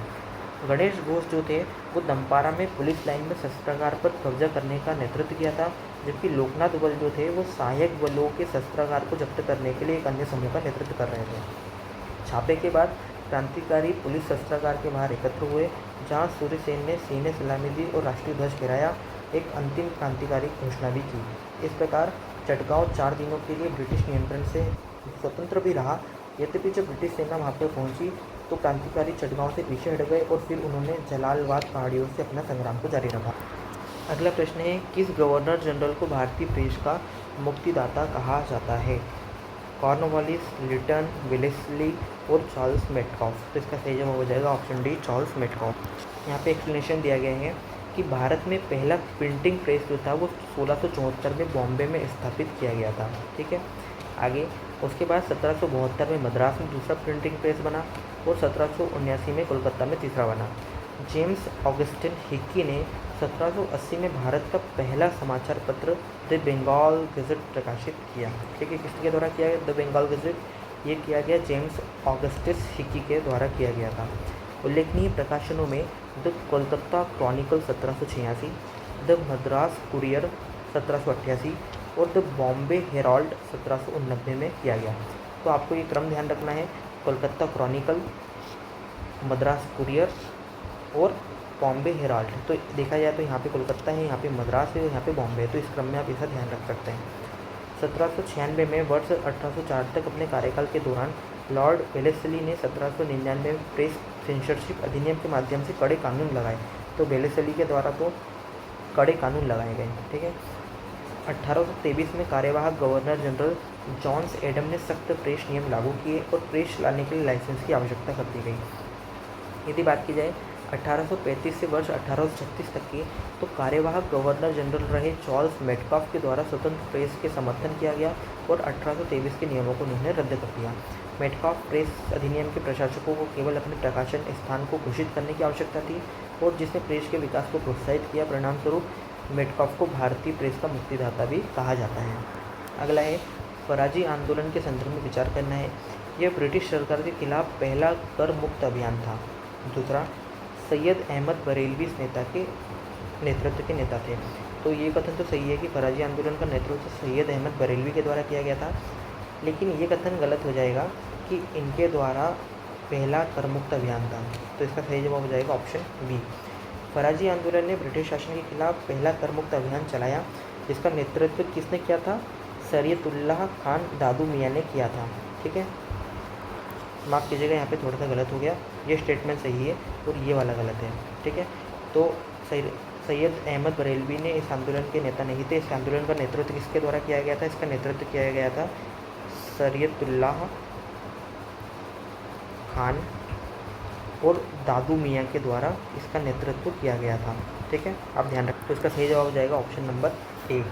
गणेश घोष जो थे वो दमपारा में पुलिस लाइन में शस्त्रागार पर कब्जा करने का नेतृत्व किया था, जबकि लोकनाथ बल जो थे वो सहायक बलों के शस्त्रागार को जब्त करने के लिए एक अन्य समूह का नेतृत्व कर रहे थे। छापे के बाद क्रांतिकारी पुलिस शस्त्रागार के बाहर एकत्र हुए, जहां सूर्यसेन ने सीने सलामी दी और राष्ट्रीय ध्वज फहराया, एक अंतिम क्रांतिकारी घोषणा भी की। इस प्रकार चटगांव 4 दिनों के लिए ब्रिटिश नियंत्रण से स्वतंत्र भी रहा। यद्यपि जब ब्रिटिश सेना वहां पर पहुंची तो क्रांतिकारी चटगांव से पीछे हट गए और फिर उन्होंने जलालबाद पहाड़ियों से अपना संग्राम को जारी रखा। अगला प्रश्न है, किस गवर्नर जनरल को भारतीय प्रेस का मुक्तिदाता कहा जाता है? कॉर्नवालिस, लिटन, वेलेस्ली और चार्ल्स मेटकाफ। तो इसका सही जवाब हो जाएगा ऑप्शन डी, चार्ल्स मेटकाफ। यहाँ पे एक्सप्लेनेशन दिया गया है कि भारत में पहला प्रिंटिंग प्रेस जो था वो 1674 में बॉम्बे में स्थापित किया गया था। ठीक है, आगे उसके बाद 1772 में मद्रास में दूसरा प्रिंटिंग प्रेस बना और 1779 में कोलकाता में तीसरा बना। जेम्स ऑगस्टिन हिक्की ने 1780 में भारत का पहला समाचार पत्र द बंगाल गज़ेट प्रकाशित किया। ठीक है, किसके द्वारा किया गया? The Bengal gazette. ये किया गया जेम्स ऑगस्टिस हिक्की के द्वारा किया गया था। उल्लेखनीय प्रकाशनों में the Kolkata Chronicle 1786, the Madras courier 1788 और द बॉम्बे हेराल्ड 1789 में किया गया। तो आपको ये क्रम ध्यान रखना है, कोलकाता क्रॉनिकल, मद्रास कुरियर और बॉम्बे हेराल्ड। तो देखा जाए तो यहाँ पे कोलकाता है, यहाँ पे मद्रास है और यहाँ पे बॉम्बे है, तो इस क्रम में आप इसका ध्यान रख सकते हैं। 1796 में वर्ष 1804 तक अपने कार्यकाल के दौरान लॉर्ड वेलेस्ली ने 1799 में प्रेस सेंसरशिप अधिनियम के माध्यम से कड़े कानून लगाए। तो वेलेस्ली के द्वारा तो कड़े कानून लगाए गए। ठीक है, 1823 में कार्यवाहक गवर्नर जनरल जॉन्स एडम ने सख्त प्रेस नियम लागू किए और प्रेस चलाने के लिए लाइसेंस की आवश्यकता कर दी गई। यदि बात की जाए 1835 से वर्ष 1836 तक की, तो कार्यवाहक गवर्नर जनरल रहे चार्ल्स मेटकाफ के द्वारा स्वतंत्र प्रेस के समर्थन किया गया और 1823 के नियमों को उन्होंने रद्द कर दिया। मेटकाफ प्रेस अधिनियम के प्रशासकों को केवल अपने प्रकाशन स्थान को घोषित करने की आवश्यकता थी और जिसने प्रेस के विकास को प्रोत्साहित किया। परिणाम स्वरूप मेटकाफ को भारतीय प्रेस का मुक्तिदाता भी कहा जाता है। अगला है, फराजी आंदोलन के संदर्भ में विचार करना है। यह ब्रिटिश सरकार के खिलाफ पहला कर मुक्त अभियान था। दूसरा, सैयद अहमद बरेलवी इस नेता के नेतृत्व के नेता थे। तो ये कथन तो सही है कि फराजी आंदोलन का नेतृत्व सैयद अहमद बरेलवी के द्वारा किया गया था, लेकिन ये कथन गलत हो जाएगा कि इनके द्वारा पहला कर मुक्त अभियान था। तो इसका सही जवाब हो जाएगा ऑप्शन बी। फराजी आंदोलन ने ब्रिटिश शासन के खिलाफ पहला कर मुक्त अभियान चलाया, जिसका नेतृत्व किसने किया था? शरीयतुल्लाह खान दादू मियाँ ने किया था। ठीक है, माफ़ कीजिएगा, यहाँ पे थोड़ा सा गलत हो गया। ये स्टेटमेंट सही है और ये वाला गलत है। ठीक है, तो सैयद अहमद बरेलवी ने इस आंदोलन के नेता नहीं थे। इस आंदोलन का नेतृत्व किसके द्वारा किया गया था? इसका नेतृत्व किया गया था शरीयतुल्लाह खान और दादू मियाँ के द्वारा इसका नेतृत्व किया गया था। ठीक है, आप ध्यान रखें। तो इसका सही जवाब हो जाएगा ऑप्शन नंबर ए।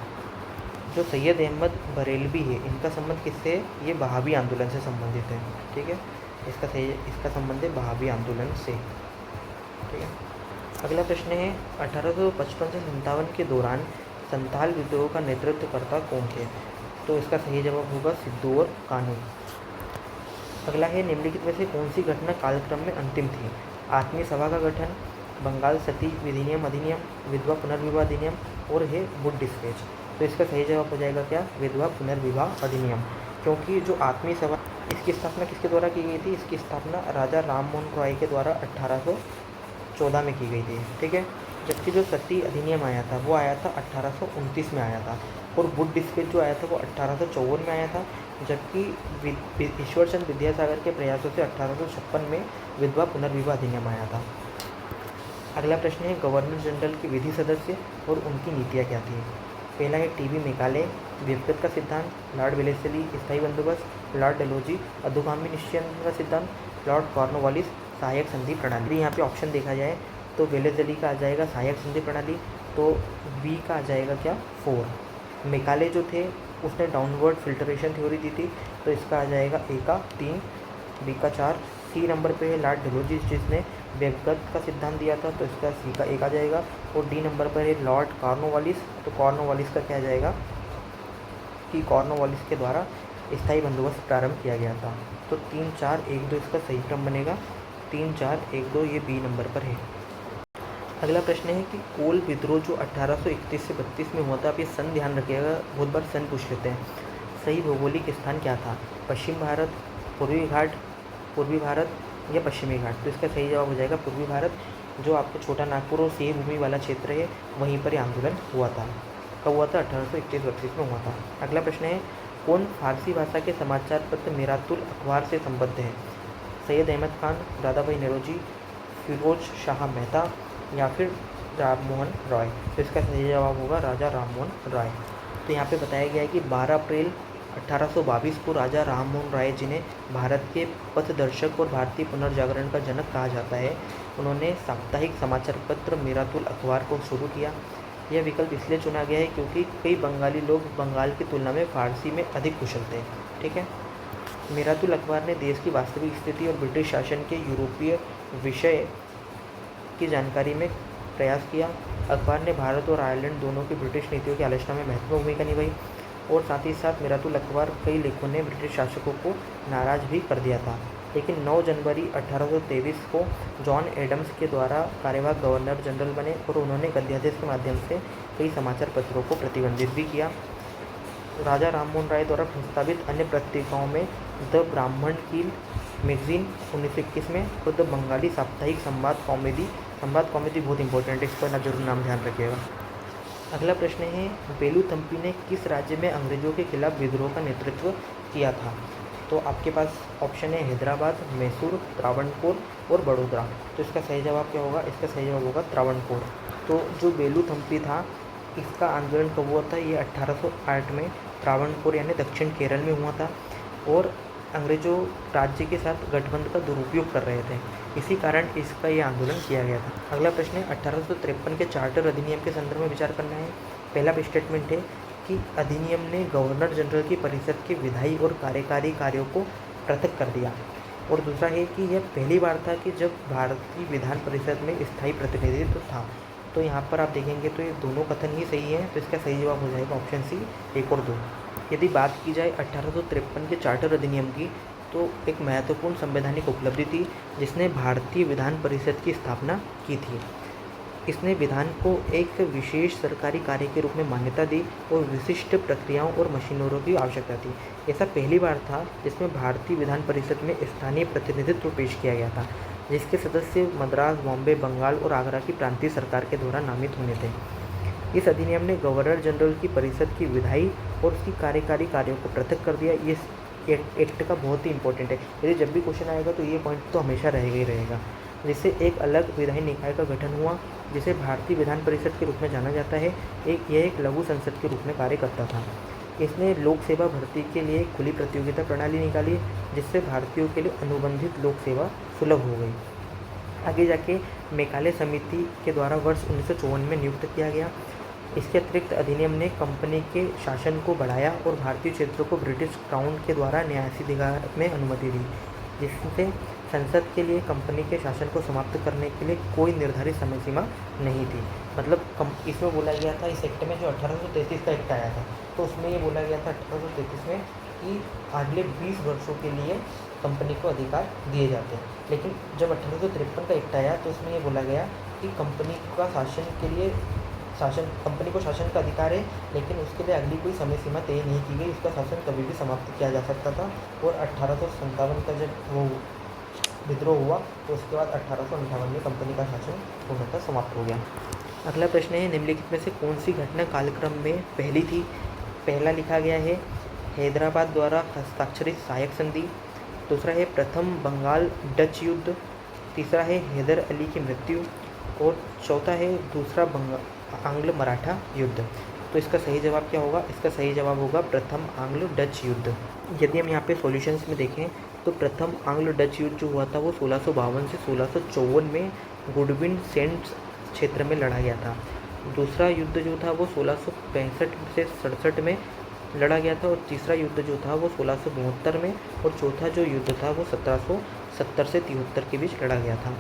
जो सैयद अहमद बरेलवी है, इनका संबंध किससे है? ये बहावी आंदोलन से संबंधित है। ठीक है, इसका संबंध है बहावी आंदोलन से। ठीक है, अगला प्रश्न है 1855 से 57 के दौरान संथाल विद्रोह का नेतृत्वकर्ता कौन थे? तो इसका सही जवाब होगा सिद्धू और कानू। अगला है निम्नलिखित में से कौन सी घटना कालक्रम में अंतिम थी? आत्मीय सभा का गठन, बंगाल सती विधिनियम अधिनियम, विधवा पुनर्विवाह अधिनियम और है वुड डिस्पैच। तो इसका सही जवाब हो जाएगा क्या? विधवा पुनर्विवाह अधिनियम। क्योंकि जो आत्मीय सभा, इसकी स्थापना किसके द्वारा की गई थी? इसकी स्थापना राजा राम मोहन रॉय के द्वारा 1814 में की गई थी। ठीक है, जबकि जो सती अधिनियम आया था वो आया था 1829 में आया था, और वुड डिस्पैच जो आया था वो 1854 में आया था, जबकि ईश्वरचंद विद्यासागर के प्रयासों से 1856 में विधवा पुनर्विवाह अधिनियम आया था। अगला प्रश्न है गवर्नर जनरल के विधि सदस्य और उनकी नीतियाँ क्या थी? पहला है टीबी मेकाले, व्यक्तिगत का सिद्धांत, लॉर्ड वेलेस्ली स्थायी बंदोबस्त, लॉर्ड डलहौजी अधोगामी निश्चय का सिद्धांत, लॉर्ड कॉर्नवालिस सहायक संधि प्रणाली। यहाँ पे ऑप्शन देखा जाए तो वेलेस्ली का आ जाएगा सहायक संधि प्रणाली, तो बी का आ जाएगा क्या? 4। मेकाले जो थे उसने डाउनवर्ड फिल्ट्रेशन थ्योरी दी थी, तो इसका आ जाएगा ए का 3, बी का 4। सी नंबर पे है लॉर्ड डलहौजी जिसने व्यक्तिगत का सिद्धांत दिया था, तो इसका सी का 1 आ जाएगा। और डी नंबर पर है लॉर्ड कॉर्नवालिस, तो कॉर्नवालिस का क्या आ जाएगा कि कॉर्नवालिस के द्वारा स्थायी बंदोबस्त प्रारंभ किया गया था। तो 3, 4, 1, 2 इसका सही क्रम बनेगा। 3, 4, 1, 2 ये बी नंबर पर है। अगला प्रश्न है कि कोल विद्रोह जो 1831 से 32 में हुआ था, आप ये सन ध्यान रखिएगा, बहुत बार सन पूछ लेते हैं। सही भौगोलिक स्थान क्या था? पश्चिम भारत, पूर्वी भारत या पश्चिमी घाट? तो इसका सही जवाब हो जाएगा पूर्वी भारत। जो आपको छोटा नागपुर और सेही भूमि वाला क्षेत्र है वहीं पर यह आंदोलन हुआ था। कब हुआ था? 1831-32 में हुआ था। अगला प्रश्न है कौन फारसी भाषा के समाचार पत्र मीरातुल अखबार से संबद्ध है? सैयद अहमद खान, दादा भाई नौरोजी, फिरोज शाह मेहता या फिर राम मोहन रॉय? तो इसका सही जवाब होगा राजा राम मोहन रॉय। तो यहाँ पे बताया गया है कि 12 अप्रैल 1822 को राजा राम मोहन राय जिन्हें भारत के पथदर्शक और भारतीय पुनर्जागरण का जनक कहा जाता है, उन्होंने साप्ताहिक समाचार पत्र मीरातुल अखबार को शुरू किया। यह विकल्प इसलिए चुना गया है क्योंकि कई बंगाली लोग बंगाल की तुलना में फारसी में अधिक कुशल थे। ठीक है, मीरातुल अखबार ने देश की वास्तविक स्थिति और ब्रिटिश शासन के यूरोपीय विषय की जानकारी में प्रयास किया। अखबार ने भारत और आयरलैंड दोनों की ब्रिटिश नीतियों की आलोचना में महत्वपूर्ण भूमिका निभाई, और साथ ही साथ मीरातुल अखबार कई लेखों ने ब्रिटिश शासकों को नाराज़ भी कर दिया था। लेकिन 9 जनवरी 1823 को जॉन एडम्स के द्वारा कार्यवाहक गवर्नर जनरल बने और उन्होंने गद्यादेश के माध्यम से कई समाचार पत्रों को प्रतिबंधित भी किया। राजा राममोहन राय द्वारा प्रस्तावित अन्य पत्रिकाओं में द ब्राह्मण की मैगजीन 1921 में और द बंगाली साप्ताहिक संवाद कॉमेडी बहुत इंपॉर्टेंट है, इस पर जरूर नाम ध्यान रखिएगा। अगला प्रश्न है बेलूथम्पी ने किस राज्य में अंग्रेजों के खिलाफ विद्रोह का नेतृत्व किया था? तो आपके पास ऑप्शन है हैदराबाद, मैसूर, त्रावणकोर और बड़ोदरा। तो इसका सही जवाब क्या होगा? इसका सही जवाब होगा त्रावणकोर। तो जो बेलूथम्पी था इसका आंदोलन कब हुआ था? ये 1808 में त्रावणकोर यानी दक्षिण केरल में हुआ था, और अंग्रेजों राज्य के साथ गठबंधन का दुरुपयोग कर रहे थे, इसी कारण इसका ये आंदोलन किया गया था। अगला प्रश्न है 1853 के चार्टर अधिनियम के संदर्भ में विचार करना है। पहला स्टेटमेंट है कि अधिनियम ने गवर्नर जनरल की परिषद के विधायी और कार्यकारी कार्यों को पृथक कर दिया, और दूसरा है कि यह पहली बार था कि जब भारतीय विधान परिषद में स्थायी प्रतिनिधित्व था। तो यहाँ पर आप देखेंगे तो ये दोनों कथन ही सही है, तो इसका सही जवाब हो जाएगा ऑप्शन सी 1 और 2। यदि बात की जाए 1853 के चार्टर अधिनियम की, तो एक महत्वपूर्ण संवैधानिक उपलब्धि थी जिसने भारतीय विधान परिषद की स्थापना की थी। इसने विधान को एक विशेष सरकारी कार्य के रूप में मान्यता दी और विशिष्ट प्रक्रियाओं और मशीनरों की आवश्यकता थी। ऐसा पहली बार था जिसमें भारतीय विधान परिषद में स्थानीय प्रतिनिधित्व पेश किया गया था, जिसके सदस्य मद्रास, बॉम्बे, बंगाल और आगरा की प्रांतीय सरकार के द्वारा नामित होने थे। इस अधिनियम ने गवर्नर जनरल की परिषद की विधायी और उसकी कार्यकारी कार्यों को पृथक कर दिया। ये एक्ट का बहुत ही इंपॉर्टेंट है, यदि जब भी क्वेश्चन आएगा तो ये पॉइंट तो हमेशा रहेगा ही रहेगा। जिससे एक अलग विधायी निकाय का गठन हुआ जिसे भारतीय विधान परिषद के रूप में जाना जाता है। यह एक लघु संसद के रूप में कार्य करता था। इसने लोक सेवा भर्ती के लिए खुली प्रतियोगिता प्रणाली निकाली, जिससे भारतीयों के लिए अनुबंधित लोक सेवा सुलभ हो गई। आगे जाके मेघालय समिति के द्वारा वर्ष 1954 में नियुक्त किया गया। इसके अतिरिक्त अधिनियम ने कंपनी के शासन को बढ़ाया और भारतीय क्षेत्रों को ब्रिटिश क्राउन के द्वारा न्यायाधिकार में अनुमति दी, जिससे संसद के लिए कंपनी के शासन को समाप्त करने के लिए कोई निर्धारित समय सीमा नहीं थी। मतलब इसमें बोला गया था, इस एक्ट में जो 1833 का एक्ट आया था, तो उसमें ये बोला गया था 1833 में कि अगले 20 वर्षों के लिए कंपनी को अधिकार दिए जाते हैं। लेकिन जब 1853 का एक्ट आया तो उसमें ये बोला गया कि कंपनी का शासन के लिए कंपनी को शासन का अधिकार है, लेकिन उसके लिए अगली कोई समय सीमा तय नहीं की गई। उसका शासन कभी भी समाप्त किया जा सकता था। और 1857 का जब वो विद्रोह हुआ तो उसके बाद 1858 में कंपनी का शासन पूर्णतः समाप्त हो गया। अगला प्रश्न है, निम्नलिखित में से कौन सी घटना कालक्रम में पहली थी? पहला लिखा गया है हैदराबाद द्वारा हस्ताक्षरित सहायक संधि। दूसरा है प्रथम बंगाल डच युद्ध। तीसरा है हैदर अली की मृत्यु। और चौथा है दूसरा आंग्ल मराठा युद्ध। तो इसका सही जवाब क्या होगा? इसका सही जवाब होगा प्रथम आंग्ल डच युद्ध। यदि हम यहाँ पे सॉल्यूशंस में देखें तो प्रथम आंग्ल डच युद्ध जो हुआ था वो 1652 से 1654 में गुडविन सेंट क्षेत्र में लड़ा गया था। दूसरा युद्ध जो था वो 1665 से 67 में लड़ा गया था। और तीसरा युद्ध जो था वो 1672 में। और चौथा जो युद्ध था वो 1770 से 73 के बीच लड़ा गया था।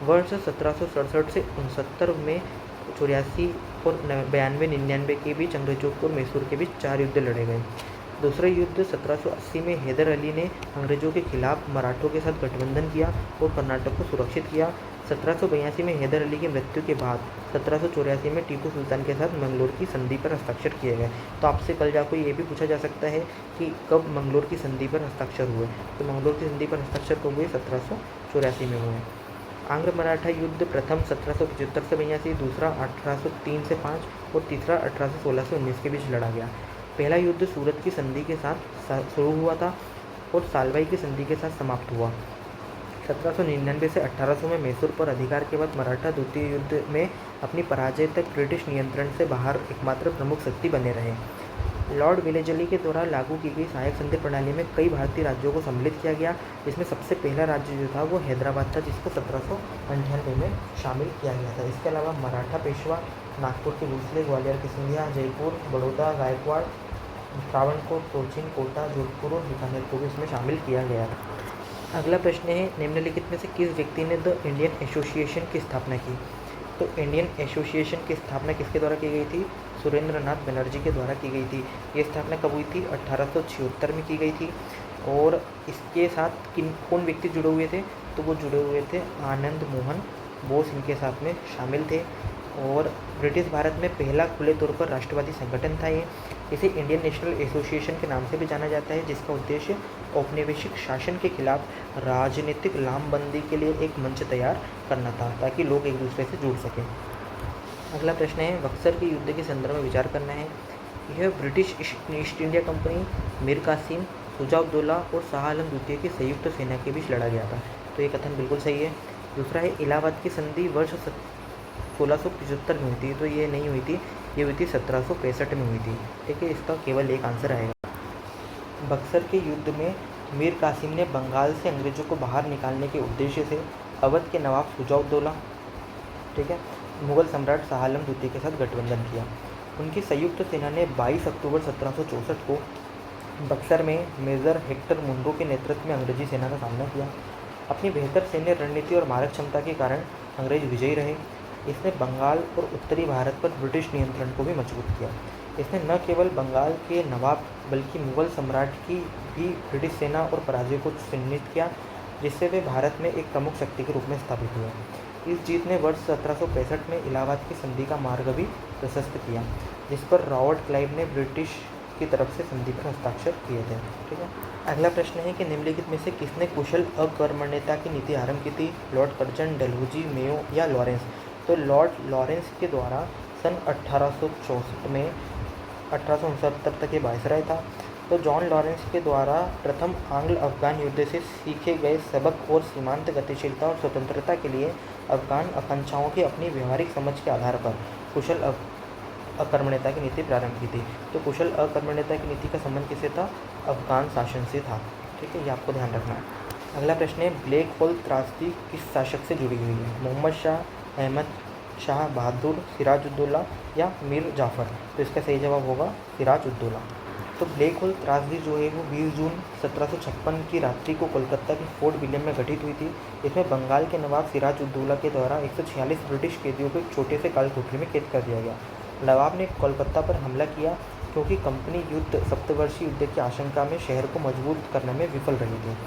वर्ष 1767 से 69 में 84 और 92-99 के बीच अंग्रेजों और मैसूर के बीच 4 युद्ध लड़े गए। दूसरा युद्ध 1780 में हैदर अली ने अंग्रेजों के खिलाफ मराठों के साथ गठबंधन किया और कर्नाटक को सुरक्षित किया। 1782 में हैदर अली की मृत्यु के बाद 1784 में टीपू सुल्तान के साथ मंगलोर की संधि पर हस्ताक्षर किए गए। तो आपसे कल जाको ये भी पूछा जा सकता है कि कब मंगलोर की संधि पर हस्ताक्षर हुए। तो मंगलोर की संधि पर हस्ताक्षर कब हुए? 1784 में हुए। आंग्ल मराठा युद्ध प्रथम 1775 से 82, दूसरा 1803 से 5 और तीसरा 1816 से 19 के बीच लड़ा गया। पहला युद्ध सूरत की संधि के साथ शुरू हुआ था और सालवाई की संधि के साथ समाप्त हुआ। 1799 से 1800 में मैसूर पर अधिकार के बाद मराठा द्वितीय युद्ध में अपनी पराजय तक ब्रिटिश नियंत्रण से बाहर एकमात्र प्रमुख शक्ति बने रहे। लॉर्ड वेलेजली के द्वारा लागू की गई सहायक संधि प्रणाली में कई भारतीय राज्यों को सम्मिलित किया गया, जिसमें सबसे पहला राज्य जो था वो हैदराबाद था, जिसको 1798 में शामिल किया गया था। इसके अलावा मराठा पेशवा, नागपुर के भोसले, ग्वालियर के सिंधिया, जयपुर, बड़ौदा, गायकवाड़, त्रावणकोर, कोचीन, कोटा, जोधपुर और बीकानेर को भी इसमें शामिल किया गया था। अगला प्रश्न है, निम्नलिखित में से किस व्यक्ति ने द इंडियन एसोसिएशन की स्थापना की? तो इंडियन एसोसिएशन की स्थापना किसके द्वारा की गई थी? सुरेंद्र नाथ बनर्जी के द्वारा की गई थी। ये स्थापना कब हुई थी? 1876 में की गई थी। और इसके साथ कौन व्यक्ति जुड़े हुए थे? तो वो जुड़े हुए थे आनंद मोहन बोस, इनके साथ में शामिल थे। और ब्रिटिश भारत में पहला खुले तौर पर राष्ट्रवादी संगठन था ये। इसे इंडियन नेशनल एसोसिएशन के नाम से भी जाना जाता है, जिसका उद्देश्य औपनिवेशिक शासन के खिलाफ राजनीतिक लामबंदी के लिए एक मंच तैयार करना था, ताकि लोग एक दूसरे से जुड़ सकें। अगला प्रश्न है, बक्सर के युद्ध के संदर्भ में विचार करना है। यह British East India Company, Mir Qasim, Shuja ud Daula और शाह आलम द्वितीय की संयुक्त सेना के बीच लड़ा गया था। तो ये कथन बिल्कुल सही है। दूसरा है, इलाहाबाद की संधि वर्ष 1675 में हुई थी। तो ये नहीं हुई थी, ये हुई थी 1765 में हुई थी। ठीक है, इसका केवल एक आंसर आएगा। बक्सर के युद्ध में मीर कासिम ने बंगाल से अंग्रेजों को बाहर निकालने के उद्देश्य से अवध के नवाब शुजा-उद-दौला, ठीक है, मुगल सम्राट शाह आलम द्वितीय के साथ गठबंधन किया। उनकी संयुक्त सेना ने 22 अक्टूबर 1764 को बक्सर में मेजर हेक्टर मुनरो के नेतृत्व में अंग्रेजी सेना का सामना किया। अपनी बेहतर सैन्य रणनीति और मारक क्षमता के कारण अंग्रेज विजयी रहे। इसने बंगाल और उत्तरी भारत पर ब्रिटिश नियंत्रण को भी मजबूत किया। इसने न केवल बंगाल के नवाब बल्कि मुगल सम्राट की भी ब्रिटिश सेना और पराजय को चिह्नित किया, जिससे वे भारत में एक प्रमुख शक्ति के रूप में स्थापित हुए। इस जीत ने वर्ष 1765 में इलाहाबाद की संधि का मार्ग भी प्रशस्त किया, जिस पर रॉबर्ट क्लाइव ने ब्रिटिश की तरफ से संधि पर हस्ताक्षर किए थे। ठीक है, अगला प्रश्न है कि निम्नलिखित में से किसने कुशल अकर्मण्यता की नीति आरंभ की थी? लॉर्ड कर्जन, डलहौजी, मेयो या लॉरेंस? तो लॉर्ड लॉरेंस के द्वारा सन 1864 में 1869 तक ये वायसराय था। तो जॉन लॉरेंस के द्वारा प्रथम आंग्ल अफगान युद्ध से सीखे गए सबक और सीमांत गतिशीलता और स्वतंत्रता के लिए अफगान आकांक्षाओं की अपनी व्यवहारिक समझ के आधार पर कुशल अकर्मण्यता की नीति प्रारंभ की थी। तो कुशल अकर्मण्यता की नीति का संबंध किससे था? अफगान शासन से था। ठीक है, ये आपको ध्यान रखना है। अगला प्रश्न है, ब्लैक होल त्रासदी किस शासक से जुड़ी हुई है? मोहम्मद शाह, अहमद शाह बहादुर, सिराजुद्दौला या मीर जाफ़र? तो इसका सही जवाब होगा सिराजुद्दौला। तो ब्लैक होल त्रासदी जो है वो 20 जून 1756 की रात्रि को कोलकाता के फोर्ट विलियम में घटित हुई थी। इसमें बंगाल के नवाब सिराजुद्दौला के द्वारा 146 ब्रिटिश कैदियों को एक छोटे से काल कोठरी में कैद कर दिया गया। नवाब ने कोलकाता पर हमला किया क्योंकि कंपनी युद्ध सप्तवर्षीय युद्ध की आशंका में शहर को मजबूत करने में विफल रही थी।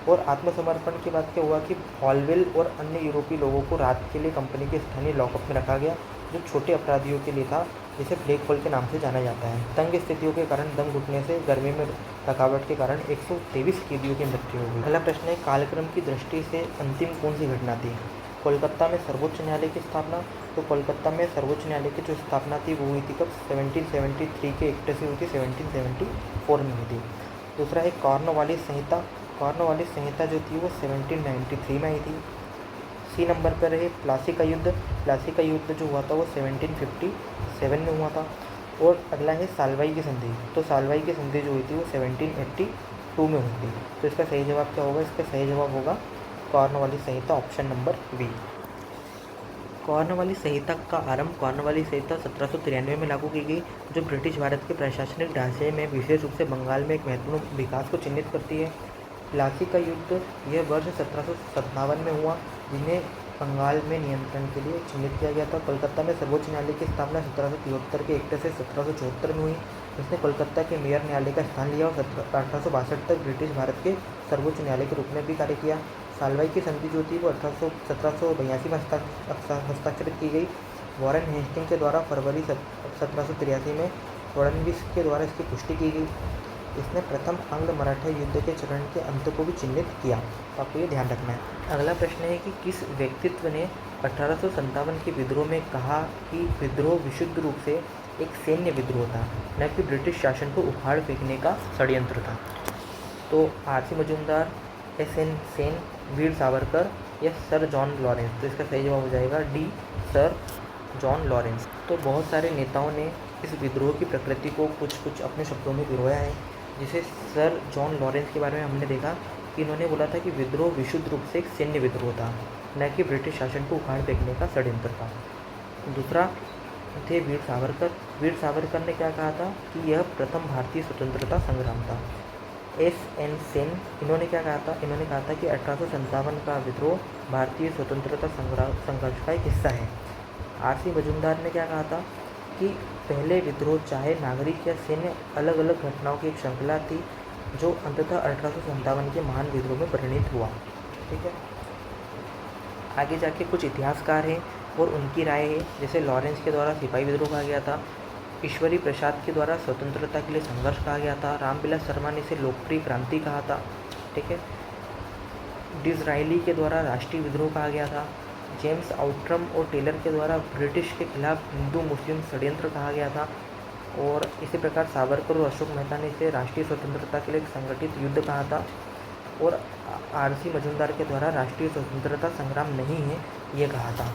और आत्मसमर्पण के बाद क्या हुआ कि हॉलवेल और अन्य यूरोपीय लोगों को रात के लिए कंपनी के स्थानीय लॉकअप में रखा गया, जो छोटे अपराधियों के लिए था, जिसे ब्लैक होल के नाम से जाना जाता है। तंग स्थितियों के कारण दम घुटने से गर्मी में थकावट के कारण 123 कैदियों की मृत्यु हो गई। अगला प्रश्न है, कालक्रम की दृष्टि से अंतिम कौन सी घटना थी? कोलकाता में सर्वोच्च न्यायालय की स्थापना। तो कोलकाता में सर्वोच्च न्यायालय की जो स्थापना थी वो हुई थी कब? 1773 के एक्ट से हुई थी, 1774 में हुई थी। दूसरा है कॉर्नवालिस संहिता। कॉर्नवालिस संहिता जो थी वो 1793 में आई थी। सी नंबर पर है प्लासी का युद्ध। प्लासी का युद्ध जो हुआ था वो 1757 में हुआ था। और अगला है सालवाई की संधि। तो सालवाई की संधि जो हुई थी वो 1782 में हुई थी। तो इसका सही जवाब क्या होगा? इसका सही जवाब होगा कॉर्नवालिस संहिता, ऑप्शन नंबर बी। कॉर्नवालिस संहिता का आरंभ कॉर्नवालिस संहिता 1793 में लागू की गई, जो ब्रिटिश भारत के प्रशासनिक ढांचे में विशेष रूप से बंगाल में एक महत्वपूर्ण विकास को चिन्हित करती है। प्लासी का युद्ध यह वर्ष 1757 में हुआ, जिन्हें बंगाल में नियंत्रण के लिए चिन्हित किया गया था। कोलकाता में सर्वोच्च न्यायालय की स्थापना 1773 के एक्ट से 1774 में हुई। इसने कोलकाता के मेयर न्यायालय का स्थान लिया और 1862 तक ब्रिटिश भारत के सर्वोच्च न्यायालय के रूप में भी कार्य किया। सालवाई की संधि जो थी वो 1782 में हस्ताक्षरित की गई। वॉरेन हेस्टिंग के द्वारा फरवरी 1783 में फडणवीस के द्वारा इसकी पुष्टि की गई। इसने प्रथम आंग्ल मराठा युद्ध के चरण के अंत को भी चिन्हित किया। तो आपको ये ध्यान रखना है। अगला प्रश्न है कि किस व्यक्तित्व ने 1857 के विद्रोह में कहा कि विद्रोह विशुद्ध रूप से एक सैन्य विद्रोह था, न कि ब्रिटिश शासन को उखाड़ फेंकने का षड्यंत्र था? तो आर.सी. मजूमदार, एस.एन. सेन, वीर सावरकर या सर जॉन लॉरेंस? तो इसका सही जवाब हो जाएगा डी, सर जॉन लॉरेंस। तो बहुत सारे नेताओं ने इस विद्रोह की प्रकृति को कुछ अपने शब्दों में पिरोया है। जिसे सर जॉन लॉरेंस के बारे में हमने देखा कि इन्होंने बोला था कि विद्रोह विशुद्ध रूप से एक सैन्य विद्रोह था, न कि ब्रिटिश शासन को उखाड़ फेंकने का षड्यंत्र था। दूसरा थे वीर सावरकर। वीर सावरकर ने क्या कहा था कि यह प्रथम भारतीय स्वतंत्रता संग्राम था। एस.एन. सेन, इन्होंने क्या कहा था? इन्होंने कहा था कि 1857 का विद्रोह भारतीय स्वतंत्रता संघर्ष का एक हिस्सा है। आर.सी. मजूमदार ने क्या कहा था कि पहले विद्रोह चाहे नागरिक या सैन्य अलग अलग घटनाओं की एक श्रृंखला थी, जो अंततः 1857 के महान विद्रोह में परिणित हुआ। ठीक है, आगे जाके कुछ इतिहासकार हैं और उनकी राय है। जैसे लॉरेंस के द्वारा सिपाही विद्रोह कहा गया था, ईश्वरी प्रसाद के द्वारा स्वतंत्रता के लिए संघर्ष कहा गया था, रामविलास शर्मा ने इसे लोकप्रिय क्रांति कहा था। ठीक है, डिज़राइली के द्वारा राष्ट्रीय विद्रोह कहा गया था, जेम्स आउट्रम और टेलर के द्वारा ब्रिटिश के खिलाफ हिंदू मुस्लिम षड्यंत्र कहा गया था, और इसी प्रकार सावरकर और अशोक मेहता ने इसे राष्ट्रीय स्वतंत्रता के लिए एक संगठित युद्ध कहा था, और आर.सी. मजूमदार के द्वारा राष्ट्रीय स्वतंत्रता संग्राम नहीं है ये कहा था।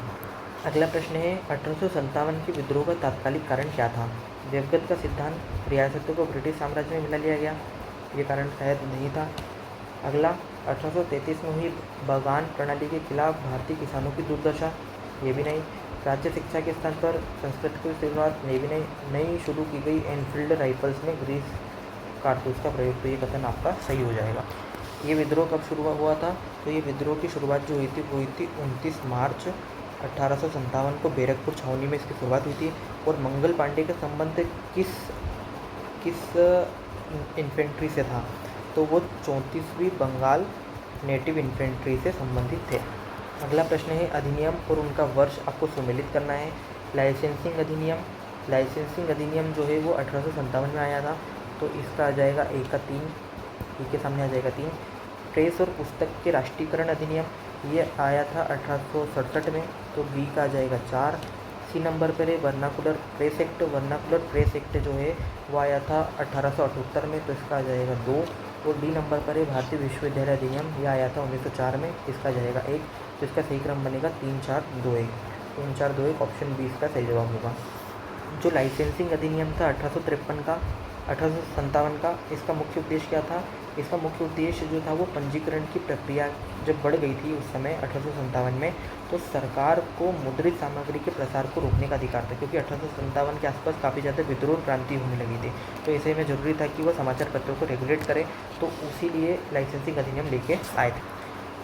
अगला प्रश्न है 1857 के विद्रोह का तात्कालिक कारण क्या था? देवगत का सिद्धांत, रियासतों को ब्रिटिश साम्राज्य में मिला लिया गया, ये कारण शायद नहीं था। अगला 1833 में हुई बागान प्रणाली के खिलाफ भारतीय किसानों की दुर्दशा, ये भी नहीं। राज्य शिक्षा के स्थान पर संस्कृत की शुरुआत, ये भी नहीं। नई शुरू की गई एनफील्ड राइफल्स में ग्रीस कारतूस का प्रयोग, तो ये कथन आपका सही हो जाएगा। ये विद्रोह कब शुरू हुआ था? तो ये विद्रोह की शुरुआत जो हुई थी वो हुई थी 29 मार्च 1857 को बैरकपुर छावनी में इसकी शुरुआत हुई थी। और मंगल पांडे का संबंध किस इन्फेंट्री से था? तो वो 34वीं बंगाल नेटिव इन्फेंट्री से संबंधित थे। अगला प्रश्न है अधिनियम और उनका वर्ष आपको सम्मिलित करना है। लाइसेंसिंग अधिनियम, लाइसेंसिंग अधिनियम जो है वो 1857 में आया था, तो इसका आ जाएगा ए का 3, ई के सामने आ जाएगा 3। प्रेस और पुस्तक के राष्ट्रीयकरण अधिनियम, ये आया था 1867 में, तो बी का आ जाएगा 4। सी नंबर पर है vernacular press act. Vernacular press act जो है वो आया था 1878 में, तो इसका आ जाएगा 2। और डी नंबर पर है भारतीय विश्वविद्यालय अधिनियम, यह आया था 1904 में, इसका जाएगा 1। तो इसका सही क्रम बनेगा 3, 4, 2, 1। 3, 4, 2, 1 ऑप्शन बी इसका सही जवाब होगा। जो लाइसेंसिंग अधिनियम था 1853 का, 1857 का, इसका मुख्य उद्देश्य क्या था इसका मुख्य उद्देश्य जो था वो पंजीकरण की प्रक्रिया जब बढ़ गई थी उस समय 1857 में, तो सरकार को मुद्रित सामग्री के प्रसार को रोकने का अधिकार था, क्योंकि 1857 के आसपास काफ़ी ज़्यादा विद्रोह क्रांति होने लगी थी। तो ऐसे में ज़रूरी था कि वह समाचार पत्रों को रेगुलेट करे, तो उसी लिए लाइसेंसिंग अधिनियम लेके आए थे।